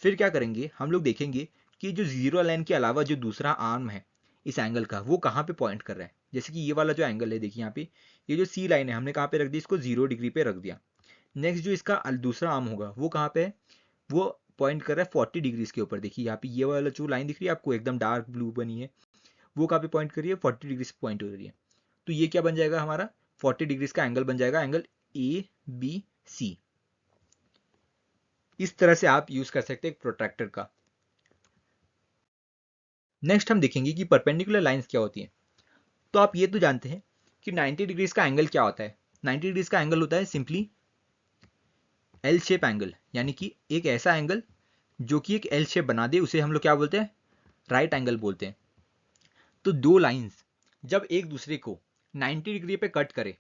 फिर क्या करेंगे, हम लोग देखेंगे कि जो 0 लाइन के अलावा जो दूसरा आर्म है इस एंगल का, वो कहाँ पे पॉइंट कर रहा है। जैसे कि ये वाला जो एंगल है, देखिए यहाँ पे ये जो सी लाइन है, हमने कहाँ पे रख दी, इसको 0 डिग्री पे रख दिया। नेक्स्ट जो इसका दूसरा आर्म होगा वो कहाँ पे है, वो पॉइंट कर रहा है 40 डिग्रीज के ऊपर। देखिए यहाँ पे ये वाला जो लाइन दिख रही है आपको, एकदम डार्क ब्लू बनी है, वो कहाँ पे पॉइंट कर रही है, 40 डिग्री से पॉइंट हो रही है। तो ये क्या बन जाएगा हमारा, 40 डिग्रीज का एंगल बन जाएगा, एंगल ए बी सी। इस तरह से आप यूज कर सकते हैं एक प्रोट्रैक्टर का। नेक्स्ट हम देखेंगे कि परपेंडिकुलर लाइंस क्या होती हैं। तो आप ये तो जानते हैं कि 90 डिग्रीज का एंगल क्या होता है। 90 डिग्रीज का एंगल होता है सिंपली एल शेप एंगल, यानी कि एक ऐसा एंगल जो कि एक एल शेप बना दे, उसे हम लोग क्या बोलते हैं, राइट एंगल बोलते हैं। तो दो लाइंस जब एक दूसरे को 90 डिग्री पे कट करे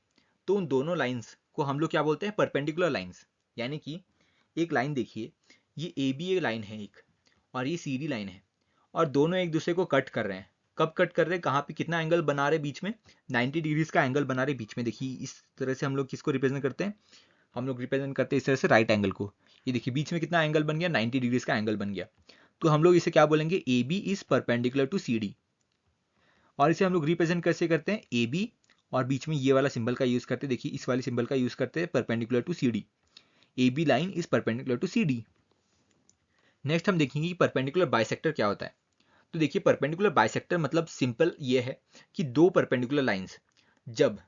तो उन दोनों लाइंस को हम लोग क्या बोलते हैं, परपेंडिकुलर लाइंस। यानी कि एक लाइन देखिए, ये ए बी ए लाइन है एक, और ये सी डी लाइन है, और दोनों एक दूसरे को कट कर रहे हैं। कब कट कर रहे हैं, कहाँ पे, कितना एंगल बना रहे बीच में, 90 डिग्रीज का एंगल बना रहे बीच में। देखिए इस तरह से हम लोग किसको रिप्रेजेंट करते हैं, हम लोग रिप्रेजेंट करते हैं इस तरह से राइट एंगल को। ये देखिए बीच में कितना एंगल बन गया, 90 डिग्रीज का एंगल बन गया। तो हम लोग इसे क्या बोलेंगे, A B is perpendicular to C D. और इसे हम लोग रिप्रेजेंट कैसे करते हैं, ए बी और बीच में ये वाला सिंबल का यूज करते हैं। देखिए इस वाले सिंबल का यूज करते हैं perpendicular to C D. A B line is perpendicular to C D. Next हम देखेंगे कि परपेंडिकुलर बाइसेक्टर क्या होता है। तो देखिए परपेंडिकुलर बाइसेक्टर मतलब सिंपल ये है कि दो परपेंडिकुलर लाइंस जब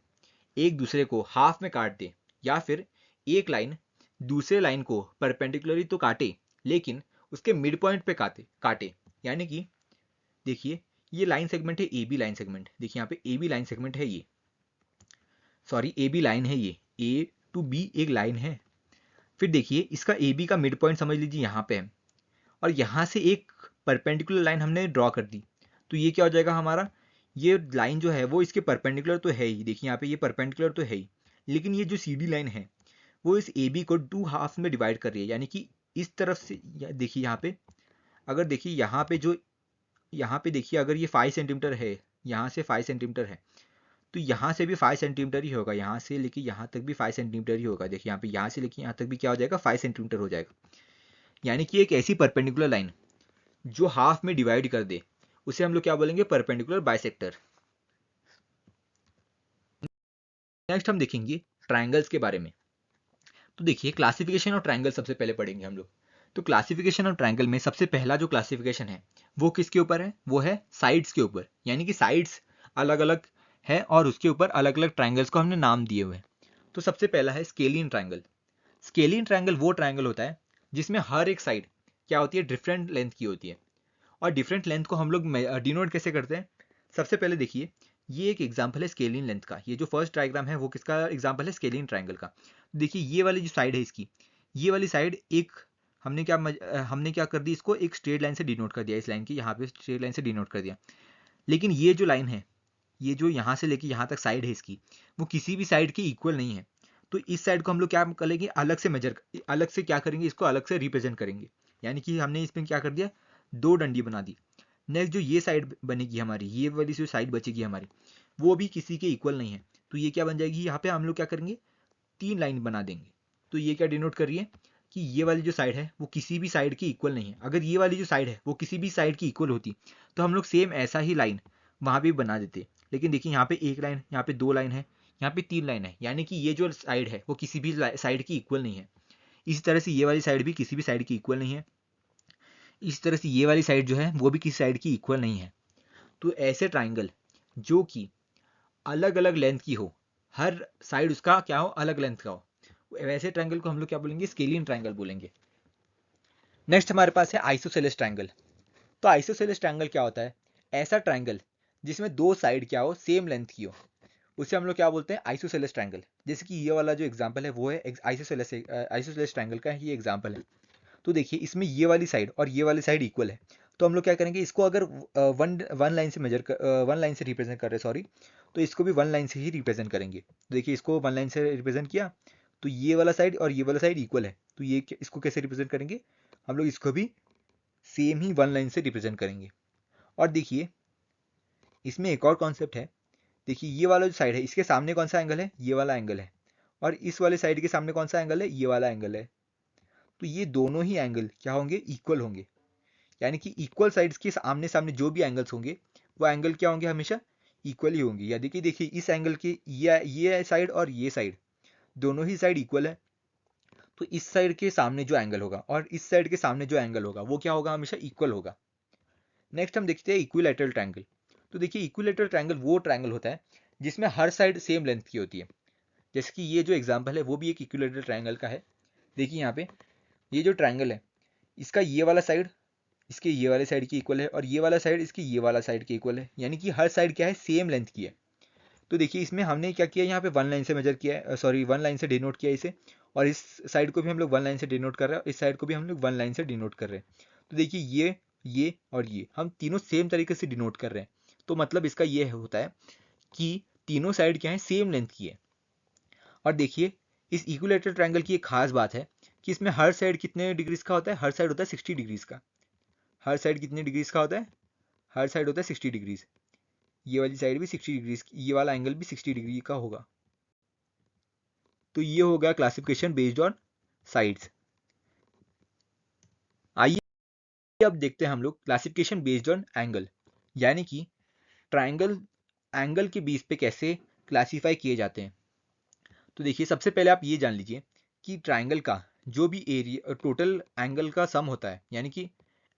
एक दूसरे को हाफ में काट दे, या फिर एक लाइन दूसरे लाइन को परपेंडिकुलरली तो काटे लेकिन उसके मिड पॉइंट पे काटे। यानी कि देखिए ये लाइन सेगमेंट है ए बी लाइन सेगमेंट, देखिए यहाँ पे ए बी लाइन सेगमेंट है ये, सॉरी ए बी लाइन है ये, ए टू बी एक लाइन है। फिर देखिए इसका ए बी का मिड पॉइंट समझ लीजिए यहाँ पे है, और यहाँ से एक परपेंडिकुलर लाइन हमने ड्रॉ कर दी। तो ये क्या हो जाएगा हमारा, ये लाइन जो है वो इसके परपेंडिकुलर तो है ही, देखिए यहाँ पे ये परपेंडिकुलर तो है ही, लेकिन ये जो सी डी लाइन है वो इस ए बी को टू हाफ में डिवाइड कर रही है। यानी कि इस तरफ से देखिए यहाँ पे, अगर देखिए यहाँ पे जो, यहाँ पे देखिए अगर ये 5 सेंटीमीटर है, यहाँ से 5 सेंटीमीटर है, तो यहाँ से भी 5 सेंटीमीटर ही होगा, यहाँ से लेके यहाँ तक भी 5 सेंटीमीटर ही होगा। देखिए यहाँ पे यहाँ से लेके यहाँ तक भी क्या हो जाएगा, 5 सेंटीमीटर हो जाएगा। यानी कि एक ऐसी परपेंडिकुलर लाइन जो हाफ में डिवाइड कर दे उसे हम लोग क्या बोलेंगे, परपेंडिकुलर बाइसेक्टर। नेक्स्ट हम देखेंगे ट्रायंगल्स के बारे में। तो देखिए क्लासिफिकेशन ऑफ ट्रायंगल सबसे पहले पढ़ेंगे हम लोग। तो क्लासिफिकेशन ऑफ ट्रायंगल में सबसे पहला जो क्लासिफिकेशन है वो किसके ऊपर है, वो है साइड्स के ऊपर। यानी कि साइड्स अलग अलग है और उसके ऊपर अलग अलग ट्रायंगल्स को हमने नाम दिए हुए हैं। तो सबसे पहला है स्केलियन ट्रायंगल। स्केलियन ट्रायंगल वो ट्रायंगल होता है जिसमें हर एक साइड क्या होती है, डिफरेंट लेंथ की होती है। और डिफरेंट लेंथ को हम लोग डिनोट कैसे करते हैं, सबसे पहले देखिए ये एक एग्जांपल है स्केलियन लेंथ का। ये जो फर्स्ट डायग्राम है वो किसका एग्जांपल है, स्केलियन ट्रायंगल का। देखिए ये वाली जो साइड है इसकी, ये वाली साइड एक, हमने क्या कर दी, इसको एक स्ट्रेट लाइन से डिनोट कर दिया, इस लाइन की यहाँ पे स्ट्रेट लाइन से डिनोट कर दिया। लेकिन ये जो लाइन है, ये जो यहाँ से लेके यहाँ तक साइड है इसकी, वो किसी भी साइड के इक्वल नहीं है। तो इस साइड को हम लोग क्या करेंगे, अलग से मेजर, अलग से क्या करेंगे, इसको अलग से रिप्रेजेंट करेंगे। यानी कि हमने इसमें क्या कर दिया, दो डंडी बना दी। नेक्स्ट जो ये साइड बनेगी हमारी, ये वाली जो साइड बचेगी हमारी, वो भी किसी के इक्वल नहीं है। तो ये क्या बन जाएगी, यहाँ पे हम लोग क्या करेंगे, तीन लाइन बना देंगे। तो ये क्या डिनोट कर रही है कि ये वाली जो साइड है वो किसी भी साइड की इक्वल नहीं है। अगर ये वाली जो साइड है वो किसी भी साइड की इक्वल होती तो हम लोग सेम ऐसा ही लाइन वहाँ भी बना देते। लेकिन देखिए यहाँ पे एक लाइन, यहाँ पे दो लाइन है, यहाँ पे तीन लाइन है, यानी कि ये जो साइड है वो किसी भी साइड की इक्वल नहीं है। इसी तरह से ये वाली साइड भी किसी भी साइड की इक्वल नहीं है। इस तरह से ये वाली साइड जो है वो भी किसी साइड की इक्वल नहीं है। तो ऐसे ट्राइंगल जो कि अलग अलग लेंथ की हो, हर साइड उसका क्या हो, अलग लेंथ का हो, वैसे ट्राइंगल को हम लोग क्या बोलेंगे, स्केलियन ट्राइंगल बोलेंगे। नेक्स्ट हमारे पास है आइसोसेलेस ट्राइंगल। तो आइसोसेलेस ट्राइंगल क्या होता है, ऐसा ट्राइंगल जिसमें दो साइड क्या हो, सेम लेंथ की हो, उसे हम लोग क्या बोलते हैं, आइसोसेलेस ट्राइंगल। जैसे कि ये वाला जो एग्जांपल है वो है आइसोसेलेस ट्राइंगल का ये एग्जांपल है। तो देखिए इसमें ये वाली साइड और ये वाली साइड इक्वल है। तो हम लोग क्या करेंगे, इसको अगर वन लाइन से वन लाइन से रिप्रेजेंट कर रहे हैं, सॉरी, तो इसको भी वन लाइन से ही रिप्रेजेंट करेंगे। तो देखिए इसको वन लाइन से रिप्रेजेंट किया, तो ये वाला साइड और ये वाला साइड इक्वल है, तो ये इसको कैसे रिप्रेजेंट करेंगे, हम लोग इसको भी सेम ही वन लाइन से रिप्रेजेंट करेंगे। और देखिए इसमें एक और कॉन्सेप्ट है, देखिए ये वाला जो साइड है इसके सामने कौन सा एंगल है, ये वाला एंगल है, और इस वाले साइड के सामने कौन सा एंगल है, ये वाला एंगल है। तो ये दोनों ही एंगल क्या होंगे, इक्वल होंगे। यानी कि इक्वल साइड्स के आमने सामने जो भी एंगल्स होंगे वो एंगल क्या होंगे, हमेशा इक्वल ही होंगे। यदि कि देखिए इस एंगल के ये साइड और ये साइड दोनों ही साइड इक्वल है, तो इस साइड के सामने जो एंगल होगा और इस साइड के सामने जो एंगल होगा वो क्या होगा, हमेशा इक्वल होगा। नेक्स्ट हम देखते हैं इक्विलैटरल ट्रायंगल। तो देखिए इक्विलैटरल ट्रायंगल वो ट्रायंगल होता है जिसमें हर साइड सेम लेंथ की होती है। जैसे कि ये जो एग्जांपल है वो भी एक इक्विलैटरल ट्रायंगल का है। देखिए यहाँ पे ये जो ट्रायंगल है, इसका ये वाला साइड इसके ये वाले साइड की इक्वल है और ये वाला साइड इसके ये वाला साइड के इक्वल है, यानी कि हर साइड क्या है, सेम लेंथ की है। तो देखिए इसमें हमने क्या किया, यहाँ पे वन लाइन से मेजर किया है, सॉरी वन लाइन से डिनोट किया इसे, और इस साइड को भी हम लोग वन लाइन से डिनोट कर रहे हैं और इस साइड को भी हम लोग वन लाइन से डिनोट कर रहे हैं। तो देखिए ये और ये हम तीनों सेम तरीके से डिनोट कर रहे हैं। तो मतलब इसका ये होता है कि तीनों साइड क्या है, सेम लेंथ की है। और देखिए इस इक्विलैटरल ट्रायंगल की एक खास बात है कि इसमें हर साइड कितने डिग्रीज का होता है, हर साइड होता है 60 डिग्रीज का। हर साइड कितने डिग्रीज का होता है, हर साइड होता है 60 डिग्रीज। ये वाली साइड भी 60 डिग्रीज, ये वाला एंगल भी 60 डिग्री का होगा। तो ये हो गया क्लासिफिकेशन बेस्ड ऑन साइड्स। आइए अब देखते हैं हम लोग क्लासिफिकेशन बेस्ड ऑन एंगल, यानी कि ट्रायंगल एंगल के बेस पे कैसे क्लासीफाई किए जाते हैं। तो देखिए सबसे पहले आप ये जान लीजिए कि ट्रायंगल का जो भी एरिया टोटल एंगल का सम होता है, यानी कि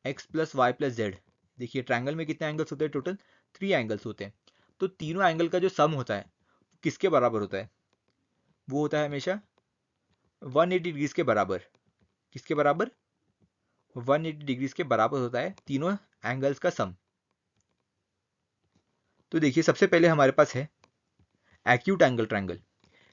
x plus y plus z. देखिए ट्रायंगल में कितने एंगल्स होते हैं, टोटल 3 एंगल्स होते हैं। तो तीनों एंगल का जो सम होता है किसके बराबर होता है, वो होता है हमेशा 180 डिग्रीज के बराबर। किसके बराबर, 180 डिग्रीज के बराबर होता है तीनों एंगल्स का सम। तो देखिए सबसे पहले हमारे पास है acute angle triangle.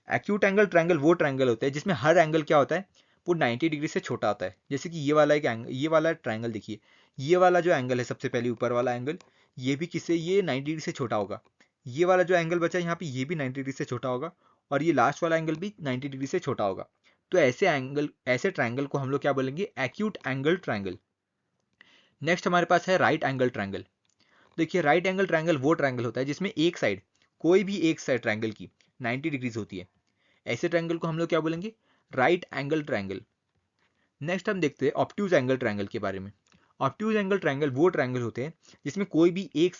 Acute angle triangle वो ट्रायंगल होता है जिसमें हर एंगल क्या होता है, वो 90 डिग्री से छोटा होता है। जैसे कि ये वाला एक एंगल, ये वाला ट्रायंगल देखिए, ये वाला जो एंगल है सबसे पहले ऊपर वाला एंगल, ये भी किससे, ये 90 डिग्री से छोटा होगा। ये वाला जो एंगल बचा है यहाँ पे, ये भी 90 डिग्री से छोटा होगा, और ये लास्ट वाला एंगल भी 90 डिग्री से छोटा होगा। तो ऐसे एंगल, ऐसे ट्रायंगल को हम लोग क्या बोलेंगे, एक्यूट एंगल ट्रायंगल। नेक्स्ट हमारे पास है राइट एंगल ट्रायंगल। देखिए राइट एंगल ट्रायंगल वो ट्रायंगल होता है जिसमें एक साइड, कोई भी एक साइड ट्रायंगल की 90 डिग्रीज होती है। ऐसे ट्रायंगल को हम लोग क्या बोलेंगे, राइट एंगल ट्रायंगल। नेक्स्ट हम देखते हैं ऑब्ट्यूज एंगल ट्रायंगल के बारे में। ऑब्ट्यूज एंगल ट्रायंगल वो ट्रायंगल होते हैं जिसमें कोई भी एक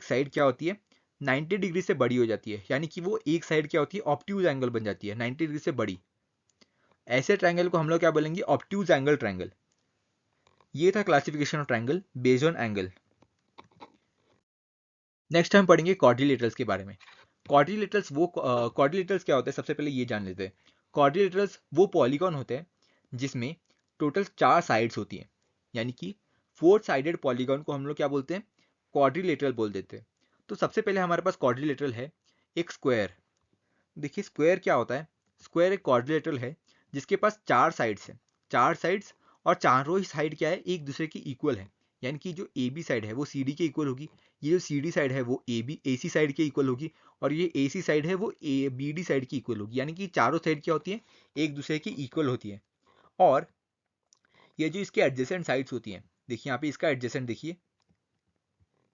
साइड क्या होती है, 90 डिग्री से बड़ी हो जाती है, यानी कि वो एक साइड क्या होती है, ऑब्ट्यूज एंगल बन जाती है 90 डिग्री से बड़ी। ऐसे ट्रायंगल को हम लोग क्या बोलेंगे, ऑब्ट्यूज एंगल ट्रायंगल। ये था classification of triangle based on angle. Next हम पढ़ेंगे क्वाड्रिलेटरल्स के बारे में। क्वाड्रिलेटरल्स क्या होते हैं, सबसे पहले ये जान लेते हैं। क्वाड्रिलेटरल्स वो पॉलीगॉन होते हैं जिसमें टोटल 4 साइड्स होती हैं, यानी कि 4 साइडेड पॉलीगॉन को हम लोग क्या बोलते हैं, क्वाड्रिलेटरल बोल देते हैं। तो सबसे पहले हमारे पास क्वाड्रिलेटरल है एक स्क्वायर। देखिए स्क्वायर क्या होता है, स्क्वायर एक क्वाड्रिलेटरल है जिसके पास 4 साइड्स हैं, 4 साइड्स, और चारों ही साइड क्या है, एक दूसरे की इक्वल है। यानी कि जो ए बी साइड है वो सी डी के इक्वल होगी, ये जो सी डी साइड है वो ए सी साइड के इक्वल होगी, और ये ए सी साइड है वो ए बी डी साइड की इक्वल होगी। यानी कि चारों साइड क्या होती है, एक दूसरे की इक्वल होती है। और ये जो इसके एडजेसेंट साइड्स होती हैं, देखिए यहाँ पे इसका एडजेसेंट देखिए,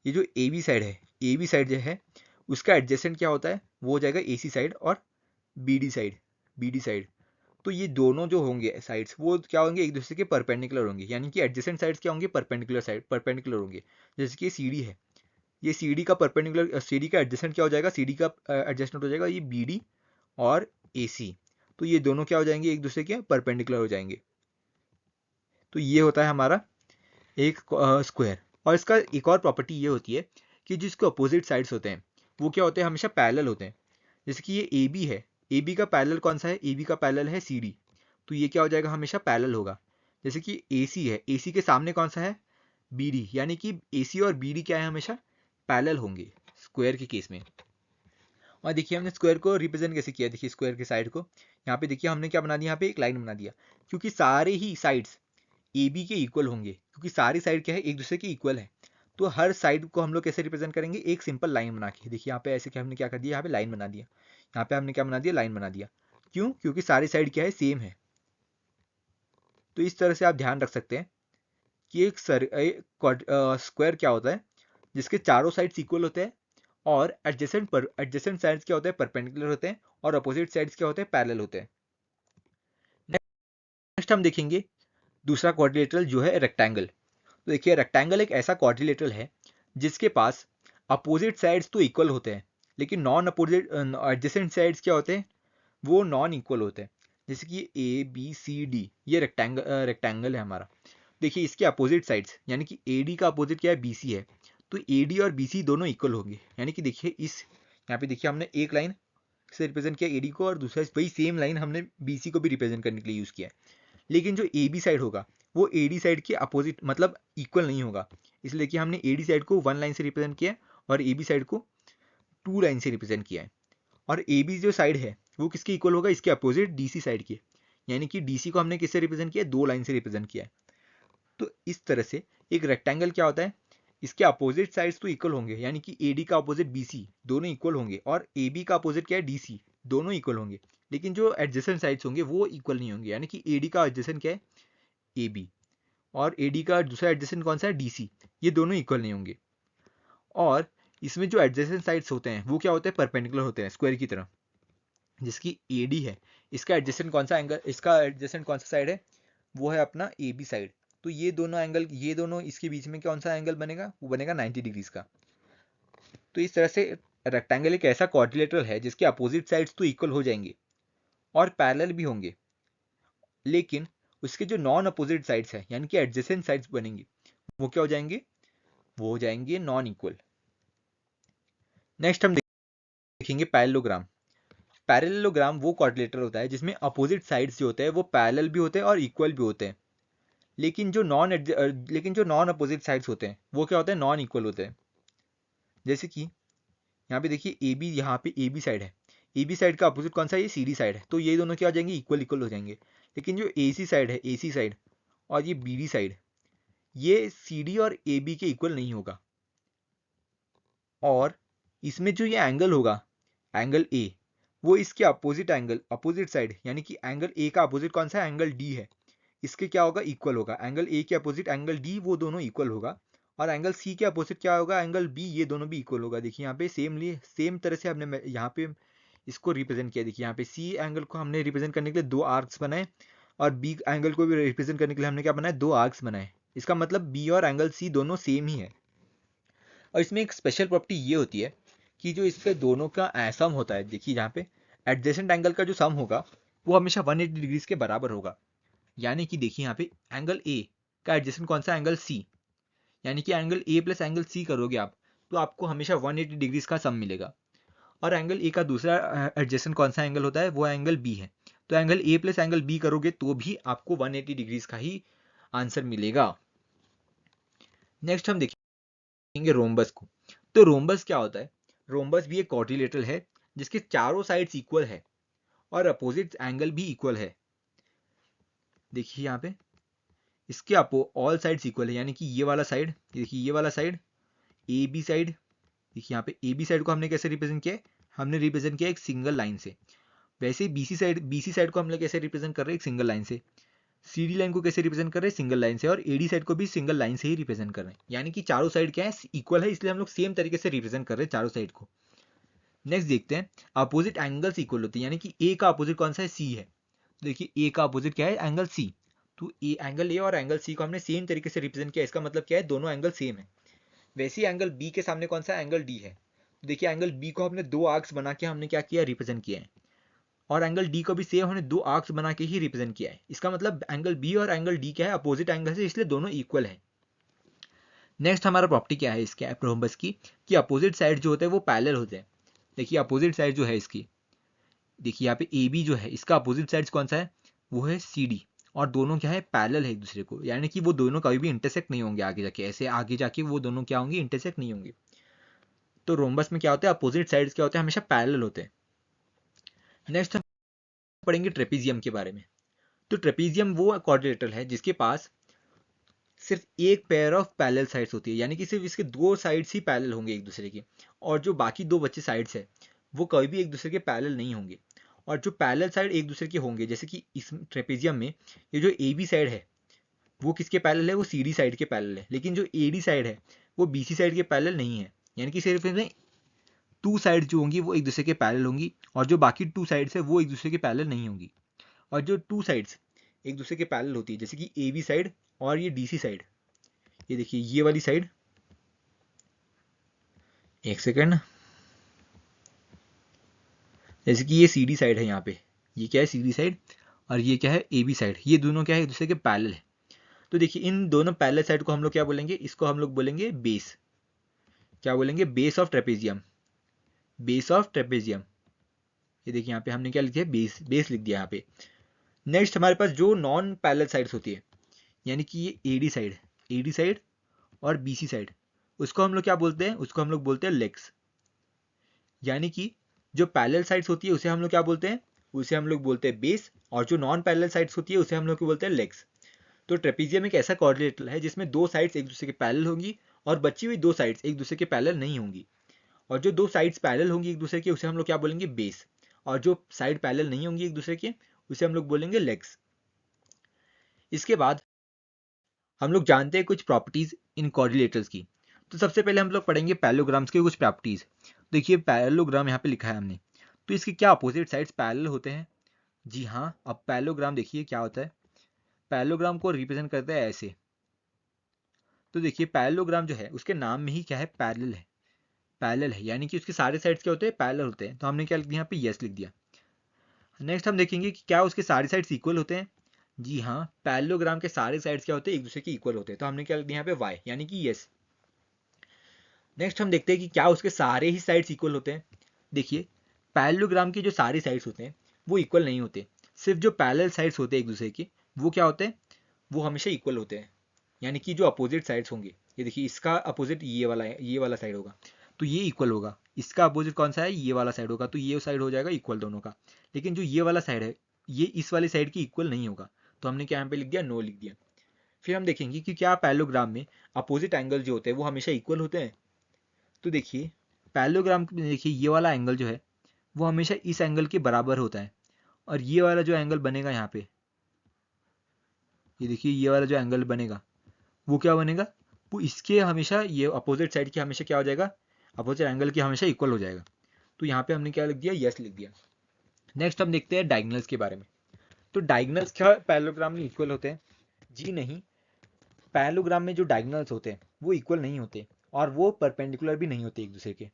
ये जो ए बी साइड है, ए बी साइड जो है उसका एडजेसेंट क्या होता है, वो हो जाएगा ए सी साइड और बी डी साइड। तो ये दोनों जो होंगे साइड्स वो क्या होंगे, एक दूसरे के परपेंडिकुलर होंगे, यानी कि एडजेसेंट साइड्स क्या होंगे, परपेंडिकुलर होंगे। जैसे कि सी डी है, ये सी डी का परपेंडिकुलर, सी डी का एडजेसेंट क्या हो जाएगा, सी डी का एडजस्टमेंट हो जाएगा ये बी डी और ए सी। तो ये दोनों क्या हो जाएंगे, एक दूसरे के परपेंडिकुलर हो जाएंगे। तो ये होता है हमारा एक स्क्वायर। और इसका एक और प्रॉपर्टी ये होती है कि जिसके अपोजिट साइड्स होते हैं वो क्या होते हैं, हमेशा पैरेलल होते हैं। जैसे कि ये ए बी है, ए बी का पैरेलल कौन सा है, ए बी का पैरेलल है सी डी। तो ये क्या हो जाएगा, हमेशा पैरेलल होगा। जैसे कि ए सी है, ए सी के सामने कौन सा है, बी डी, यानी कि ए सी और बी डी क्या है, हमेशा पैरेलल होंगे स्क्वायर के केस में। और देखिए हमने स्क्वायर को रिप्रेजेंट कैसे किया, देखिए स्क्वायर के साइड को यहाँ पे देखिए हमने क्या बना दिया, यहाँ पे एक लाइन बना दिया, क्योंकि सारे ही साइड्स ए बी के इक्वल होंगे, क्योंकि सारी साइड क्या है, एक दूसरे के इक्वल है। तो हर साइड को हम लोग कैसे रिप्रेजेंट करेंगे, एक सिंपल लाइन बना के। देखिए यहाँ पे ऐसे क्या हमने क्या कर दिया, यहाँ पे लाइन बना दिया, यहाँ पे हमने क्या बना दिया, लाइन बना दिया। क्यों, क्योंकि सारी साइड क्या है, सेम है। तो इस तरह से आप ध्यान रख सकते हैं कि एक स्क्वायर क्या होता है, जिसके चारों साइड्स इक्वल होते हैं, और एडजेसेंट साइड्स क्या होते हैं, परपेंडिकुलर होते हैं, और अपोजिट साइड्स क्या होते हैं, पैरेलल होते हैं। नेक्स्ट हम देखेंगे दूसरा क्वाड्रिलेटरल जो है रेक्टेंगल। तो देखिए रेक्टेंगल एक ऐसा क्वाड्रिलेटरल है जिसके पास अपोजिट साइड्स तो इक्वल होते हैं, लेकिन नॉन अपोजिट एडजेसेंट साइड्स क्या होते हैं, वो नॉन इक्वल होते हैं। जैसे कि ए बी सी डी, ये रेक्टेंगल है हमारा। देखिए इसके अपोजिट साइड्स, यानी कि ए डी का अपोजिट क्या है, बी सी है, तो ए डी और बी सी दोनों इक्वल होंगे। यानी कि देखिए इस यहाँ पे देखिए हमने एक लाइन से रिप्रेजेंट किया एडी को, और दूसरा वही सेम लाइन हमने बीसी को भी रिप्रेजेंट करने के लिए यूज़ किया है। लेकिन जो ए बी साइड होगा वो एडी साइड के अपोजिट मतलब इक्वल नहीं होगा, इसलिए कि हमने एडी साइड को 1 लाइन से रिप्रेजेंट किया है और ए बी साइड को 2 लाइन से रिप्रेजेंट किया है। और ए बी जो साइड है वो किसके इक्वल होगा, इसके अपोजिट डीसी साइड के, यानी कि डीसी को हमने किससे रिप्रेजेंट किया है, 2 लाइन से रिप्रेजेंट किया है। तो इस तरह से एक रेक्टेंगल क्या होता है, इसके अपोजिट साइड्स तो इक्वल होंगे, यानी कि एडी का अपोजिट बीसी दोनों इक्वल होंगे, और ए बी का अपोजिट क्या है, डीसी, दोनों इक्वल होंगे। लेकिन जो एडजेसेंट साइड्स होंगे वो इक्वल नहीं होंगे, यानी कि एडी का एडजेसेंट क्या है, ए बी, और एडी का दूसरा एडजेसेंट कौन सा है, डीसी, ये दोनों इक्वल नहीं होंगे। और इसमें जो एडजेसेंट साइड्स होते हैं वो क्या होते हैं, परपेंडिकुलर होते हैं स्क्वायर की तरह। जिसकी एडी है, इसका एडजेसेंट कौन सा एंगल, इसका एडजेसेंट कौन सा साइड है, वो है अपना ए बी साइड। तो ये दोनों एंगल, ये दोनों इसके बीच में कौन सा एंगल बनेगा, वो बनेगा 90 डिग्रीज का। तो इस तरह से रेक्टेंगल एक ऐसा क्वाड्रिलेटरल है जिसके अपोजिट साइड्स तो इक्वल हो जाएंगे और पैरेलल भी होंगे, लेकिन उसके जो नॉन अपोजिट साइड्स है यानी कि एडजेसेंट साइड्स बनेंगे वो क्या हो जाएंगे, वो हो जाएंगे नॉन इक्वल। नेक्स्ट हम देखेंगे पैरेललोग्राम। पैरेललोग्राम वो क्वाड्रिलेटरल होता है जिसमें अपोजिट साइड्स जो होते हैं वो पैरेलल भी होते हैं और इक्वल भी होते हैं, लेकिन जो नॉन अपोजिट साइड्स होते हैं वो क्या होते हैं, नॉन इक्वल होते हैं। जैसे कि यहाँ पे देखिए ए बी, यहाँ पे ए बी साइड है, ए बी साइड का अपोजिट कौन सा है, ये सी डी साइड है, तो ये दोनों क्या हो जाएंगे, इक्वल इक्वल हो जाएंगे। लेकिन जो ए सी साइड है, ए सी साइड और ये बी डी साइड, ये सी डी और ए बी के इक्वल नहीं होगा। और इसमें जो ये एंगल होगा, एंगल ए, वो इसके अपोजिट एंगल, अपोजिट साइड, यानी कि एंगल ए का अपोजिट कौन सा है, एंगल डी है, इसके क्या होगा, इक्वल होगा। एंगल ए के अपोजिट एंगल डी, वो दोनों इक्वल होगा। और एंगल सी के अपोजिट क्या होगा, एंगल बी, ये दोनों भी इक्वल होगा। देखिए यहाँ पे सेम तरह से हमने यहाँ पे इसको रिप्रेजेंट किया। देखिए यहाँ पे सी एंगल को हमने रिप्रेजेंट करने के लिए 2 आर्क्स बनाए, और बी एंगल को भी रिप्रेजेंट करने के लिए हमने क्या बनाया, 2 आर्क्स बनाए। इसका मतलब बी और एंगल सी दोनों सेम ही है। और इसमें एक स्पेशल प्रॉपर्टी ये होती है कि जो इसके दोनों का सम होता है, देखिए यहाँ पे एडजेसेंट एंगल का जो सम होगा वो हमेशा 180 डिग्रीज के बराबर होगा। यानी कि देखिए यहाँ पे एंगल ए का एडजेसेंट कौन सा, एंगल सी, यानी कि angle A plus angle C करोगे आप तो आपको हमेशा 180 डिग्रीज का सम मिलेगा। और एंगल ए का दूसरा एडजेसेंट कौन सा एंगल होता है, वो एंगल बी है। तो angle A plus angle B करोगे तो भी आपको 180 डिग्रीज का ही आंसर मिलेगा। नेक्स्ट हम देखेंगे रोम्बस को। तो रोम्बस क्या होता है, रोम्बस भी एक क्वाड्रिलेटरल है जिसके चारों साइड्स इक्वल है और अपोजिट एंगल भी इक्वल है। देखिए यहाँ पे इसके ऑल साइड्स इक्वल है, यानी कि ये वाला साइड, देखिए ये वाला साइड, ए बी साइड, देखिए यहाँ पे ए बी साइड को हमने कैसे रिप्रेजेंट किया है, हमने रिप्रेजेंट किया एक सिंगल लाइन से। वैसे ही बीसी साइड को हम लोग कैसे रिप्रेजेंट कर रहे हैं, एक सिंगल लाइन से। सी डी लाइन को कैसे रिप्रेजेंट कर रहे हैं, सिंगल लाइन से। और ए डी साइड को भी सिंगल लाइन से ही रिप्रेजेंट कर रहे हैं, यानी कि चारों साइड क्या है, इक्वल है, इसलिए हम लोग सेम तरीके से रिप्रेजेंट कर रहे हैं चारों साइड को। नेक्स्ट देखते हैं, अपोजिट एंगल्स इक्वल होते हैं, यानी कि ए का अपोजिट कौन सा है, सी है। देखिए ए का अपोजिट क्या है, एंगल सी। तो एंगल ए और एंगल सी को हमने सेम तरीके से रिप्रेजेंट किया, इसका मतलब क्या है, दोनों एंगल सेम है। वैसे ही एंगल बी के सामने कौन सा, एंगल डी है। देखिए एंगल बी को हमने 2 आर्क्स बना के हमने क्या किया, रिप्रेजेंट किया है। और एंगल डी को भी सेम हमने 2 आर्क्स बना के ही रिप्रेजेंट किया है। इसका मतलब एंगल बी और एंगल डी क्या है, अपोजिट एंगल है, इसलिए दोनों इक्वल है। नेक्स्ट हमारा प्रॉपर्टी क्या है इसके रोम्बस की, कि अपोजिट साइड जो होते हैं वो पैरेलल होते हैं। देखिए अपोजिट साइड जो है इसकी, देखिए यहाँ पे ए बी जो है इसका अपोजिट साइड कौन सा है, वो है सी डी, और दोनों क्या है, पैरेलल है एक दूसरे को, यानी कि वो दोनों कभी भी इंटरसेक्ट नहीं होंगे आगे जाके, ऐसे आगे जाके वो दोनों क्या होंगे, इंटरसेक्ट नहीं होंगे। तो रोम्बस में क्या होता है, अपोजिट साइड्स क्या होते हैं, हमेशा पैरेलल होते हैं। नेक्स्ट हम पढ़ेंगे ट्रेपीजियम के बारे में। तो ट्रेपीजियम वो क्वाड्रिलेटरल है जिसके पास सिर्फ एक पेयर ऑफ पैरेलल साइड्स होती है, यानी कि सिर्फ इसके 2 साइड्स ही पैरेलल होंगे एक दूसरे के, और जो बाकी 2 बचे साइड्स है वो कभी भी एक दूसरे के पैरेलल नहीं होंगे। और जो पैरेलल साइड एक दूसरे के होंगे, जैसे कि इस ट्रेपीजियम में ये जो ए बी साइड है वो किसके पैरेलल है, वो सी डी साइड के पैरेलल है। लेकिन जो ए डी साइड है वो बी सी साइड के पैरेलल नहीं है, यानी कि सिर्फ इसमें 2 साइड जो होंगी वो एक दूसरे के पैरेलल होंगी, और जो बाकी 2 साइड्स है वो एक दूसरे के पैरेलल नहीं होंगी। और जो 2 साइड्स एक दूसरे के पैरेलल होती है, जैसे कि ए बी साइड और ये डी सी साइड, ये देखिए ये वाली साइड, एक सेकेंड, जैसे कि ये सी डी साइड है, यहाँ पे ये क्या है, सी डी साइड, और ये क्या है, ए बी साइड, ये दोनों क्या है, एक दूसरे के पैरेलल है। तो देखिए इन दोनों पैरेलल साइड को हम लोग क्या बोलेंगे, इसको हम लोग बोलेंगे बेस। क्या बोलेंगे, base of trapezium, base of trapezium. ये देखिए यहाँ पे हमने क्या लिख दिया, बेस, बेस लिख दिया यहाँ पे। नेक्स्ट हमारे पास जो नॉन पैरेलल साइड्स होती है, यानी कि ये एडी साइड और बीसी साइड, उसको हम लोग क्या बोलते हैं, उसको हम लोग बोलते हैं लेग्स। यानी कि जो पैरेलल साइड्स होती है उसे हम लोग क्या बोलते हैं, उसे हम लोग बोलते हैं बेस, और जो नॉन पैरेलल साइड्स होती है उसे हम लोग बोलते हैं लेग्स। तो ट्रेपीजियम एक ऐसा कोऑर्डिनेटर है जिसमें दो साइड्स एक दूसरे के पैरेलल होंगी और बची हुई दो साइड्स एक दूसरे के पैरेलल नहीं होंगी, और जो दो साइड्स पैरेलल होंगी एक दूसरे के उसे हम लोग क्या बोलेंगे, बेस, और जो साइड पैरेलल नहीं होंगी एक दूसरे के उसे हम लोग बोलेंगे लेग्स। इसके बाद हम लोग जानते हैं कुछ प्रॉपर्टीज इन कोऑर्डिनेटर्स की। तो सबसे पहले हम लोग पढ़ेंगे पैरेललोग्राम्स के कुछ प्रॉपर्टीज। देखिए पैरेललोग्राम यहाँ पे लिखा है हमने, तो इसके क्या अपोजिट साइड्स पैरेलल होते हैं। जी हाँ, अब पैरेललोग्राम देखिए क्या होता है, पैरेललोग्राम को रिप्रेजेंट करते हैं ऐसे। तो देखिए पैरेललोग्राम जो है उसके नाम में ही क्या है, पैरेलल है, पैरेलल है, यानी कि उसके सारे साइड्स क्या होते हैं, पैरेलल होते हैं। तो हमने क्या लिख दिया यहाँ पे, यस लिख दिया। नेक्स्ट हम देखेंगे कि क्या उसके सारे साइड्स इक्वल होते हैं। जी हाँ, पैरेललोग्राम के सारे साइड्स क्या होते हैं, एक दूसरे के इक्वल होते हैं। तो हमने क्या लिख दिया यहाँ पे, वाई, यानी कि यस। नेक्स्ट हम देखते हैं कि क्या उसके सारे ही साइड्स इक्वल होते हैं। देखिए पैरेललोग्राम के जो सारे साइड्स होते हैं वो इक्वल नहीं होते, सिर्फ जो पैरेलल साइड्स होते हैं एक दूसरे के वो क्या होते हैं, वो हमेशा इक्वल होते हैं। यानी कि जो अपोजिट साइड्स होंगे, ये देखिए इसका अपोजिट ये वाला है, ये वाला साइड होगा तो ये इक्वल होगा, इसका अपोजिट कौन सा है, ये वाला साइड होगा, तो ये साइड हो जाएगा इक्वल दोनों का। लेकिन जो ये वाला साइड है ये इस वाले साइड की इक्वल नहीं होगा, तो हमने क्या यहाँ पे लिख दिया, नो लिख दिया। फिर हम देखेंगे कि क्या पैरेललोग्राम में अपोजिट एंगल जो होते हैं वो हमेशा इक्वल होते हैं। तो देखिए पैरेललोग्राम में देखिए ये वाला एंगल जो है वो हमेशा इस एंगल के बराबर होता है, और ये वाला जो एंगल बनेगा यहाँ पे, ये देखिए ये वाला जो एंगल बनेगा वो क्या बनेगा, वो इसके हमेशा ये अपोजिट साइड की हमेशा क्या हो जाएगा, अपोजिट एंगल की हमेशा इक्वल हो जाएगा। तो यहाँ पे हमने क्या लिख दिया, यस लिख दिया। नेक्स्ट हम देखते हैं डायगोनल्स के बारे में। तो डायगोनल्स क्या पैरेललोग्राम में इक्वल होते हैं, जी नहीं, पैरेललोग्राम में जो डायगोनल्स होते हैं वो इक्वल नहीं होते और वो परपेंडिकुलर भी नहीं होते एक दूसरे के।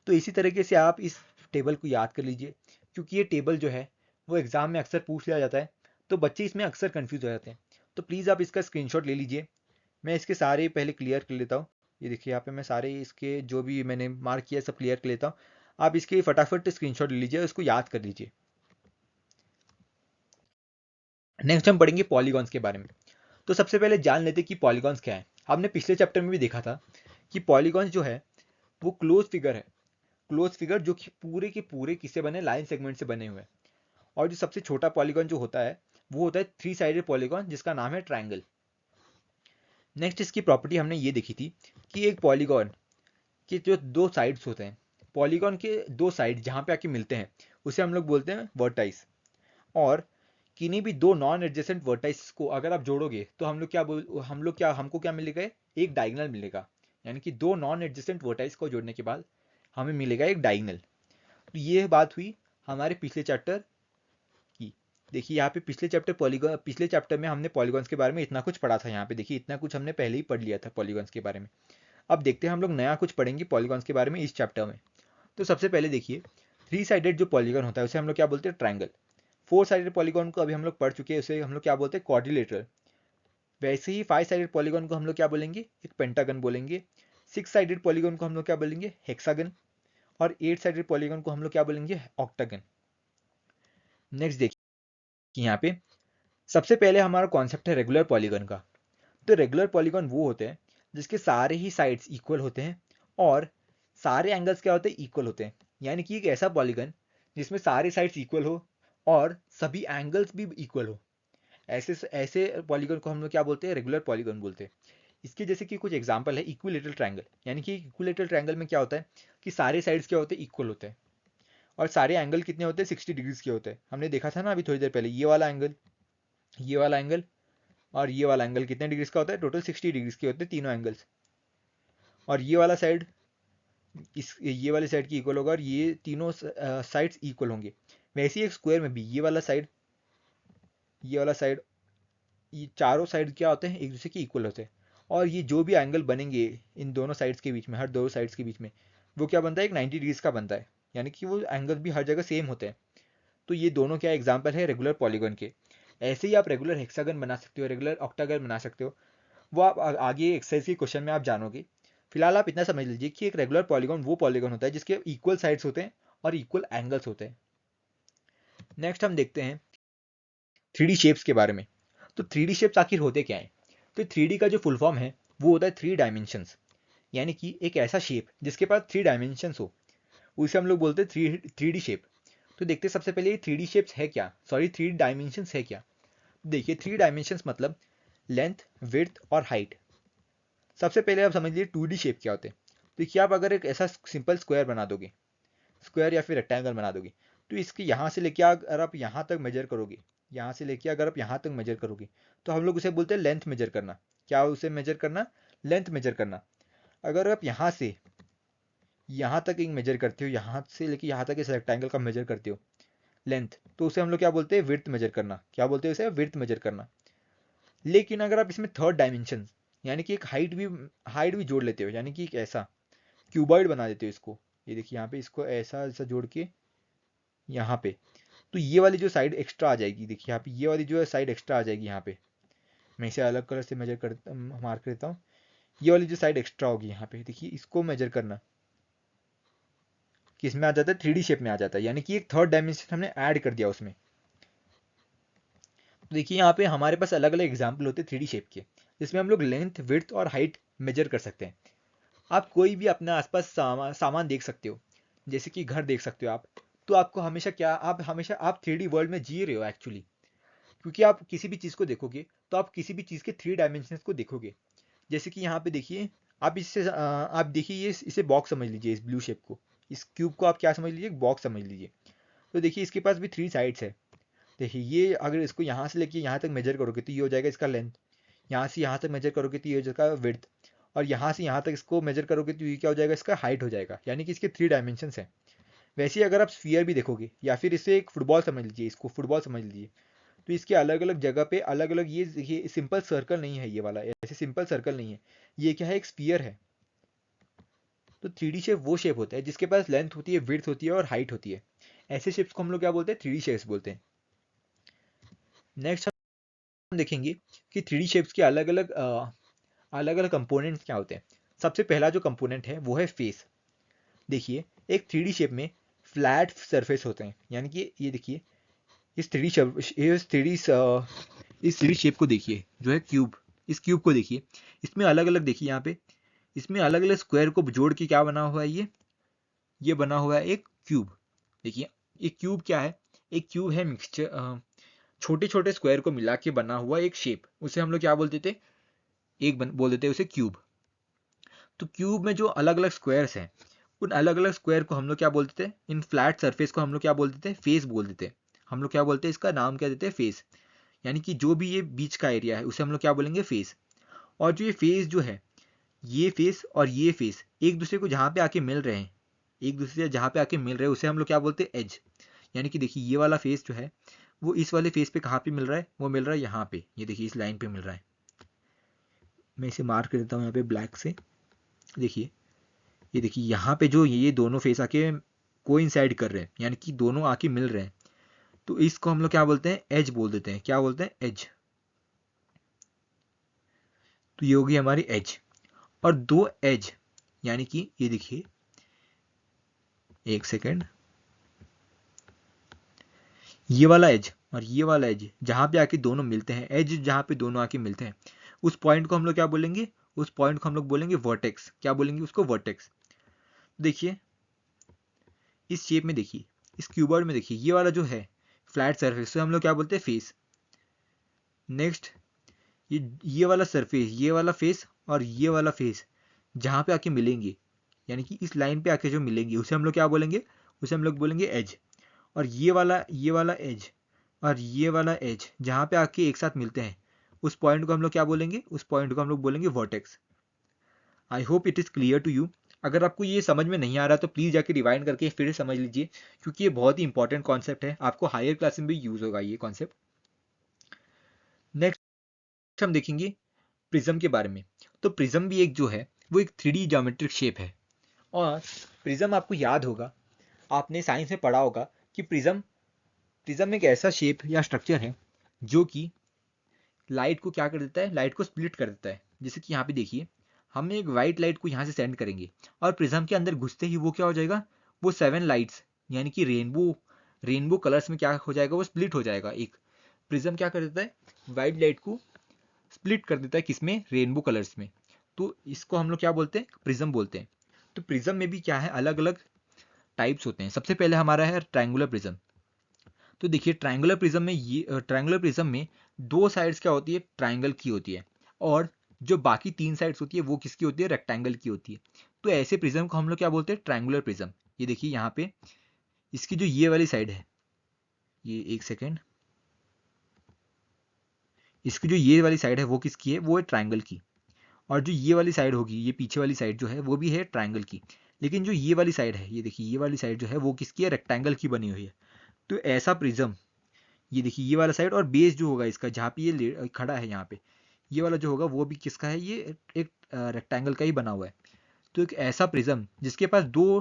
तो इसी तरीके से आप इस टेबल को याद कर लीजिए, क्योंकि ये टेबल जो है वो एग्जाम में अक्सर पूछ लिया जाता है, तो बच्चे इसमें अक्सर कंफ्यूज हो जाते हैं। तो प्लीज़ आप इसका स्क्रीनशॉट ले लीजिए। मैं इसके सारे पहले क्लियर कर लेता हूँ। ये देखिए यहाँ पे मैं सारे इसके जो भी मैंने मार्क किया सब क्लियर कर लेता हूँ। आप इसके फटाफट स्क्रीनशॉट ले लीजिए, इसको याद कर लीजिए। नेक्स्ट हम पढ़ेंगे पॉलीगॉन्स के बारे में। तो सबसे पहले जान लेते हैं कि पॉलीगॉन्स क्या है। हमने पिछले चैप्टर में भी देखा था कि पॉलीगॉन्स जो है वो क्लोज फिगर है, क्लोज फिगर जो कि पूरे के पूरे किससे बने, लाइन सेगमेंट से बने हुए हैं। और जो सबसे छोटा पॉलीगॉन जो होता है वो होता है थ्री साइडेड पॉलीगॉन जिसका नाम है ट्रायंगल। नेक्स्ट इसकी प्रॉपर्टी हमने ये देखी थी कि एक पॉलीगॉन के जो दो साइड्स होते हैं, पॉलीगॉन के दो साइड जहाँ पे आके मिलते हैं उसे हम लोग बोलते हैं वर्टाइस। और किन्हीं भी दो नॉन एडजेसेंट वर्टाइस को अगर आप जोड़ोगे तो हमको क्या मिलेगा, एक डायगोनल मिलेगा। यानी कि दो नॉन एडजेसेंट वर्टाइस को जोड़ने के बाद हमें मिलेगा एक डायगोनल। तो ये बात हुई हमारे पिछले चैप्टर की। देखिए यहाँ पे पिछले चैप्टर में हमने पॉलीगॉन्स के बारे में इतना कुछ पढ़ा था। यहाँ पे देखिए इतना कुछ हमने पहले ही पढ़ लिया था पॉलीगॉन्स के बारे में। अब देखते हैं हम लोग नया कुछ पढ़ेंगे पॉलीगॉन्स के बारे में इस चैप्टर में। तो सबसे पहले देखिए थ्री साइडेड जो पॉलीगॉन होता है उसे हम लोग क्या बोलते हैं, ट्रायंगल। फोर साइडेड पॉलीगॉन को अभी हम लोग पढ़ चुके हैं, उसे हम लोग क्या बोलते हैं, क्वाड्रिलेटरल। वैसे ही फाइव साइडेड पॉलीगॉन को हम लोग क्या बोलेंगे, एक पेंटागन बोलेंगे। सिक्स साइडेड पॉलीगॉन को हम लोग क्या बोलेंगे, हेक्सागन। और एट साइडेड पॉलीगॉन को हम लोग क्या बोलेंगे, ऑक्टागन। नेक्स्ट देखिए यहाँ पे सबसे पहले हमारा कॉन्सेप्ट है रेगुलर पॉलीगॉन का। तो रेगुलर पॉलीगॉन वो होते हैं जिसके सारे ही साइड्स इक्वल होते हैं और सारे एंगल्स क्या होते हैं, इक्वल होते हैं। यानी कि एक ऐसा पॉलीगॉन जिसमें सारे साइड्स इक्वल हो और सभी एंगल्स भी इक्वल हो, ऐसे ऐसे पॉलीगॉन को हम लोग क्या बोलते हैं, रेगुलर पॉलीगॉन बोलते हैं। इसके जैसे कि कुछ एग्जांपल है इक्विलेटरल ट्रायंगल। यानी कि इक्विलेटरल ट्रायंगल में क्या होता है कि सारे साइड्स क्या होते हैं, इक्वल होते हैं और सारे एंगल कितने होते हैं, 60 डिग्रीज के होते हैं। हमने देखा था ना अभी थोड़ी देर पहले, ये वाला एंगल, ये वाला एंगल और ये वाला एंगल कितने डिग्रीज का होता है, टोटल 60 डिग्रीज के होते हैं तीनों एंगल्स। और ये वाला साइड ये वाले साइड की इक्वल होगा और ये तीनों साइड्स इक्वल होंगे। वैसे ही एक स्क्वायर में भी ये वाला साइड, ये वाला साइड, ये चारों साइड क्या होते हैं, एक दूसरे के इक्वल होते हैं। और ये जो भी एंगल बनेंगे इन दोनों साइड्स के बीच में, हर दो साइड्स के बीच में, वो क्या बनता है, एक 90 डिग्रीज का बनता है। यानी कि वो एंगल भी हर जगह सेम होते हैं। तो ये दोनों क्या एग्जाम्पल है रेगुलर पॉलीगॉन के। ऐसे ही आप रेगुलर हेक्सागन बना सकते हो, रेगुलर ऑक्टागन बना सकते हो, वो आप आगे एक्सरसाइज के क्वेश्चन में आप जानोगे। फिलहाल आप इतना समझ लीजिए कि एक रेगुलर पॉलीगॉन वो पॉलीगॉन होता है जिसके इक्वल साइड्स होते हैं और इक्वल एंगल्स होते हैं। नेक्स्ट हम देखते हैं 3D शेप्स के बारे में। तो 3D शेप्स आखिर होते क्या हैं? तो 3D का जो फुल फॉर्म है वो होता है 3 डायमेंशंस, यानी कि एक ऐसा शेप जिसके पास 3 डायमेंशंस हो, उसे हम लोग बोलते हैं 3D शेप। तो देखते हैं सबसे पहले ये 3D शेप्स है क्या, सॉरी 3 डायमेंशंस है क्या। देखिए 3 डायमेंशंस मतलब लेंथ, विड्थ और हाइट। सबसे पहले आप समझ लीजिए 2D शेप क्या होते हैं। देखिए आप अगर एक ऐसा सिंपल स्क्वायर बना दोगे, स्क्वायर या फिर रेक्टेंगल बना दोगे, तो इसके यहाँ से लेके अगर आप यहाँ तक मेजर करोगे, यहाँ से लेके अगर आप यहाँ तक मेजर करोगे, तो हम लोग उसे बोलते हैं लेंथ मेजर करना। क्या उसे मेजर करना? लेंथ मेजर करना। अगर आप यहाँ से यहाँ तक एक मेजर करते हो, यहाँ से लेके यहाँ तक इस रेक्टेंगल का मेजर करते हो लेंथ, तो उसे हम लोग क्या बोलते हैं? विड्थ मेजर करना। क्या बोलते हैं उसे? विड्थ मेजर करना। लेकिन अगर आप इसमें थर्ड डायमेंशन यानी कि एक हाइट भी जोड़ लेते हो, यानी कि एक ऐसा क्यूबॉइड बना देते हो इसको, ये देखिए यहाँ पे इसको ऐसा ऐसा जोड़ के यहाँ पे, तो ये वाली जो साइड एक्स्ट्रा आ जाएगी, देखिए यहाँ पे ये वाली जो है साइड एक्स्ट्रा आ जाएगी। यहाँ पे मैं इसे अलग कलर से मेजर कर मार्क करता हूँ। ये वाली जो साइड एक्स्ट्रा होगी यहाँ पे, देखिए इसको मेजर करना, किस में आ जाता है? 3D शेप में आ जाता है, यानी कि एक थर्ड डायमेंशन हमने ऐड कर दिया उसमें। तो देखिए यहाँ पे हमारे पास अलग अलग एग्जाम्पल होते हैं 3D शेप के, जिसमें हम लोग लेंथ, विड्थ और हाइट मेजर कर सकते हैं। आप कोई भी अपने आसपास सामान देख सकते हो, जैसे कि घर देख सकते हो आप, तो आपको हमेशा क्या, आप 3D वर्ल्ड में जी रहे हो एक्चुअली, क्योंकि आप किसी भी चीज़ को देखोगे तो आप किसी भी चीज़ के 3 डायमेंशंस को देखोगे। जैसे कि यहाँ पे देखिए, आप देखिए ये इसे बॉक्स समझ लीजिए, इस ब्लू शेप को, इस क्यूब को आप क्या समझ लीजिए? बॉक्स समझ लीजिए। तो देखिए इसके पास भी 3 साइड्स है। देखिए ये अगर इसको यहाँ से लेके यहाँ तक मेजर करोगे तो ये हो जाएगा इसका लेंथ, यहाँ से यहाँ तक मेजर करोगे तो ये हो जाएगा विड्थ, और यहाँ से यहाँ तक इसको मेजर करोगे तो ये क्या हो जाएगा? इसका हाइट हो जाएगा। यानी कि इसके 3 डायमेंशंस हैं। वैसे ही अगर आप स्फीयर भी देखोगे, या फिर इसे एक फुटबॉल समझ लीजिए, इसको फुटबॉल समझ लीजिए, तो इसके अलग अलग जगह पे अलग अलग, ये देखिए सिंपल सर्कल नहीं है, ये वाला ऐसे सिंपल सर्कल नहीं है, ये क्या है? एक स्फीयर है। तो 3D शेप वो शेप होता है जिसके पास लेंथ होती है, विड्थ होती है और हाइट होती है। ऐसे शेप्स को हम लोग क्या बोलते हैं? 3D शेप्स बोलते हैं। नेक्स्ट हम देखेंगे कि 3D शेप्स के अलग अलग कंपोनेंट्स क्या होते हैं। सबसे पहला जो कंपोनेंट है वो है फेस। देखिए एक 3D शेप में फ्लैट सरफेस होते हैं, यानी कि ये देखिए इस 3D शेप, इस 3D शेप को देखिए, जो है क्यूब, इस क्यूब को देखिए, इसमें अलग अलग, देखिए यहाँ पे इसमें अलग अलग स्क्वायर को जोड़ के क्या बना हुआ है? ये बना हुआ है एक क्यूब। देखिए एक क्यूब क्या है? एक क्यूब है मिक्सचर, छोटे छोटे स्क्वायर को मिला के बना हुआ एक शेप, उसे हम लोग क्या बोलते थे? बोल देते हैं उसे क्यूब। तो क्यूब में जो अलग अलग स्क्वायर्स हैं, उन अलग अलग स्क्वायर को हम लोग क्या बोलते थे? इन फ्लैट सरफेस को हम लोग क्या बोलते थे? फेस बोल देते हैं। हम लोग क्या बोलते हैं? इसका नाम क्या देते हैं? फेस। यानी कि जो भी ये बीच का एरिया है उसे हम लोग क्या बोलेंगे? फेस। और जो ये फेस जो है, ये फेस और ये फेस एक दूसरे को जहाँ पे आके मिल रहे हैं, एक दूसरे से जहाँ पे आके मिल रहे हैं उसे हम लोग क्या बोलते हैं? एज। यानी कि देखिए ये वाला फेस जो है वो इस वाले फेस पे कहाँ पे मिल रहा है? वो मिल रहा है यहाँ पे, ये देखिए इस लाइन पे मिल रहा है। मैं इसे मार्क कर देता हूँ यहाँ पे ब्लैक से। देखिए ये देखिए यहाँ पे जो ये दोनों फेस आके कोइंसाइड कर रहे हैं, यानी कि दोनों आके मिल रहे हैं, तो इसको हम लोग क्या बोलते हैं? एज बोल देते हैं। क्या बोलते हैं? एज। तो ये होगी हमारी एज। और दो एज, यानी कि ये देखिए, एक सेकेंड, ये वाला एज और ये वाला एज जहाँ पे आके दोनों मिलते हैं, एज जहाँ पे दोनों आके मिलते हैं, उस पॉइंट को हम लोग क्या बोलेंगे? उस पॉइंट को हम लोग बोलेंगे वर्टेक्स। क्या बोलेंगे उसको? वर्टेक्स। देखिए इस शेप में, देखिए इस क्यूबॉइड में, देखिए ये वाला जो है फ्लैट सरफेस, तो हम लोग क्या बोलते हैं? फेस। नेक्स्ट ये वाला सरफेस, ये वाला फेस और ये वाला फेस जहाँ पे आके मिलेंगे, यानी कि इस लाइन पे आके जो मिलेंगे उसे हम लोग क्या बोलेंगे? उसे हम लोग बोलेंगे एज। और ये वाला एज और ये वाला एज जहाँ पे आके एक साथ मिलते हैं, उस पॉइंट को हम लोग क्या बोलेंगे? उस पॉइंट को हम लोग बोलेंगे vertex. I hope it is clear to you. अगर आपको ये समझ में नहीं आ रहा तो प्लीज़ जाके रिवाइंड करके फिर समझ लीजिए, क्योंकि ये बहुत ही इंपॉर्टेंट कॉन्सेप्ट है, आपको हायर क्लास में भी यूज़ होगा ये कॉन्सेप्ट। नेक्स्ट हम देखेंगे प्रिज्म के बारे में। तो प्रिज्म भी एक जो है वो एक 3D ज्योमेट्रिक शेप है। और प्रिज्म आपको याद होगा, आपने साइंस में पढ़ा होगा कि प्रिज्म एक ऐसा शेप या स्ट्रक्चर है जो कि लाइट को क्या कर देता है? लाइट को स्प्लिट कर देता है। जैसे कि यहाँ पे देखिए, हम एक वाइट लाइट को यहाँ से सेंड करेंगे और प्रिज्म के अंदर घुसते ही वो क्या हो जाएगा? वो 7 लाइट्स, यानी कि रेनबो रेनबो कलर्स में क्या हो जाएगा, वो स्प्लिट हो जाएगा। एक प्रिज्म क्या कर देता है, व्हाइट लाइट को स्प्लिट कर देता है किसमें, रेनबो कलर्स में। तो इसको हम लोग क्या बोलते हैं, प्रिज्म बोलते हैं। तो प्रिज्म में भी क्या है, अलग अलग टाइप्स होते हैं। सबसे पहले हमारा है ट्रायंगुलर प्रिज्म। तो देखिए ट्रायंगुलर प्रिज्म में ये ट्रायंगुलर प्रिज्म में दो साइड्स क्या होती है, ट्रायंगल की होती है, और जो बाकी तीन साइड्स होती है वो किसकी होती है, रेक्टेंगल की होती है। तो ऐसे प्रिज्म को हम लोग क्या बोलते हैं, ट्रायंगुलर प्रिज्म। ये देखिए यहाँ पे इसकी जो ये वाली साइड है, ये एक सेकेंड, इसकी जो ये वाली साइड है वो किसकी है, वो है ट्रायंगल की। और जो ये वाली साइड होगी, ये पीछे वाली साइड जो है वो भी है ट्रायंगल की। लेकिन जो ये वाली साइड है, ये देखिए ये वाली साइड जो है वो किसकी है, रेक्टेंगल की बनी हुई है। तो ऐसा प्रिज्म, ये देखिए ये वाला साइड और बेस जो होगा इसका, जहाँ पे ये खड़ा है यहाँ पे, ये वाला जो होगा वो भी किसका है, ये एक रेक्टेंगल का ही बना हुआ है। तो एक ऐसा प्रिज्म जिसके पास दो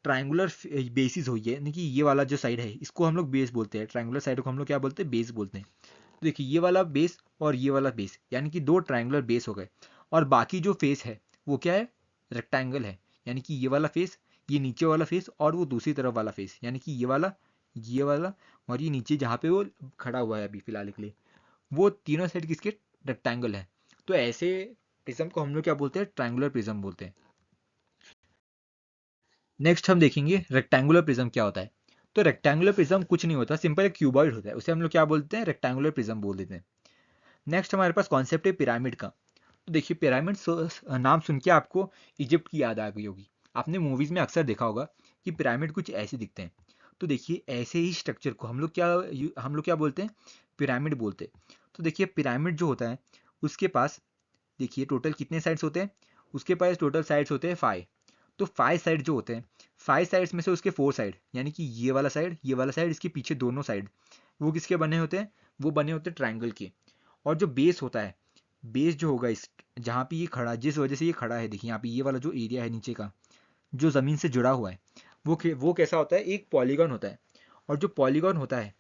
ट्रायंगुलर बेसिस हुई है, यानी कि ये वाला जो साइड है इसको हम लोग बेस बोलते हैं, ट्रायंगुलर साइड को हम लोग क्या बोलते हैं, बेस बोलते हैं। तो देखिए ये वाला बेस और ये वाला बेस, यानी कि दो ट्रायंगुलर बेस हो गए। और बाकी जो फेस है वो क्या है, रेक्टेंगल है। यानी कि ये वाला फेस, ये नीचे वाला फेस, और वो दूसरी तरफ वाला फेस, यानी कि ये वाला और ये नीचे जहाँ पे वो खड़ा हुआ है अभी फिलहाल के लिए, वो तीनों साइड किसके, रेक्टेंगल है। तो ऐसे प्रिज्म को हम लोग क्या बोलते हैं, ट्रायंगुलर प्रिज्म बोलते हैं। नेक्स्ट हम देखेंगे रेक्टेंगुलर प्रिज्म क्या होता है। तो रेक्टेंगुलर प्रिज्म कुछ नहीं होता, सिंपल एक क्यूबॉइड होता है, उसे हम लोग क्या बोलते हैं, रेक्टेंगुलर प्रिज्म बोल देते हैं। नेक्स्ट हमारे पास कॉन्सेप्ट है पिरामिड का। तो देखिए पिरामिड नाम सुन के आपको इजिप्ट की याद आ गई होगी। आपने मूवीज में अक्सर देखा होगा कि पिरामिड कुछ ऐसे दिखते हैं। तो देखिए ऐसे ही स्ट्रक्चर को हम लोग क्या बोलते हैं, पिरामिड बोलते हैं। तो देखिए पिरामिड जो होता है उसके पास, देखिए टोटल कितने साइड्स होते हैं, उसके पास टोटल साइड्स होते हैं 5। तो 5 साइड जो होते हैं, 5 साइड्स में से उसके 4 साइड, यानी कि ये वाला साइड, ये वाला साइड, इसके पीछे दोनों साइड, वो किसके बने होते हैं, वो बने होते हैं ट्रायंगल के। और जो बेस होता है, बेस जो होगा इस, जहाँ पे ये खड़ा, जिस वजह से ये खड़ा है, देखिए यहाँ पे ये वाला जो एरिया है नीचे का जो ज़मीन से जुड़ा हुआ है, वो कैसा होता है, एक पॉलीगॉन होता है। और जो पॉलीगॉन होता है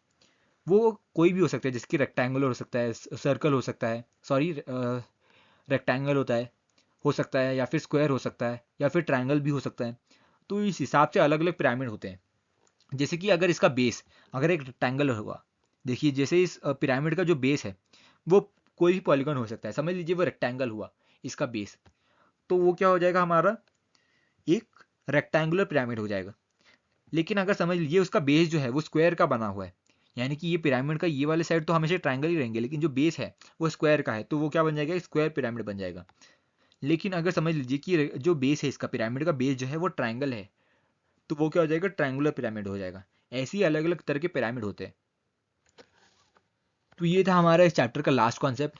वो कोई भी हो सकता है, जिसकी रेक्टेंगुलर हो सकता है, सर्कल हो सकता है, सॉरी रेक्टेंगल होता है, हो सकता है, या फिर स्क्वायर हो सकता है, या फिर ट्रायंगल भी हो सकता है। तो इस हिसाब से अलग अलग पिरामिड होते हैं। जैसे कि अगर इसका बेस अगर एक रेक्टेंगल होगा, देखिए जैसे इस पिरामिड का जो बेस है वो कोई भी पॉलीगॉन हो सकता है, समझ लीजिए वो रेक्टेंगल हुआ इसका बेस, तो वो क्या हो जाएगा हमारा, एक रेक्टेंगुलर पिरामिड हो जाएगा। लेकिन अगर समझ लीजिए उसका बेस जो है वो स्क्वायर का बना हुआ है, यानी कि ये पिरामिड का ये वाले साइड तो हमेशा ट्रायंगल ही रहेंगे, लेकिन जो बेस है वो स्क्वायर का है, तो वो क्या बन जाएगा, स्क्वायर पिरामिड बन जाएगा। लेकिन अगर समझ लीजिए कि जो बेस है इसका, पिरामिड का बेस जो है वो ट्रायंगल है, तो वो क्या हो जाएगा, ट्रायंगुलर पिरामिड हो जाएगा। ऐसे ही अलग अलग तरह के पिरामिड होते हैं। तो ये था हमारा इस चैप्टर का last concept.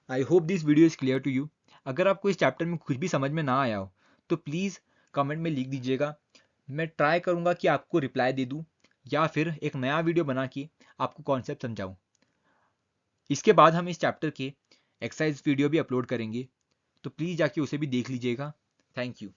I hope this video is clear to you. अगर आपको इस चैप्टर में कुछ भी समझ में ना आया हो तो प्लीज़ कमेंट में लिख दीजिएगा, मैं ट्राई करूँगा कि आपको रिप्लाई दे दूँ, या फिर एक नया वीडियो बना के आपको कॉन्सेप्ट समझाऊँ। इसके बाद हम इस चैप्टर के एक्सरसाइज वीडियो भी अपलोड करेंगे, तो प्लीज़ जाके उसे भी देख लीजिएगा। Thank you.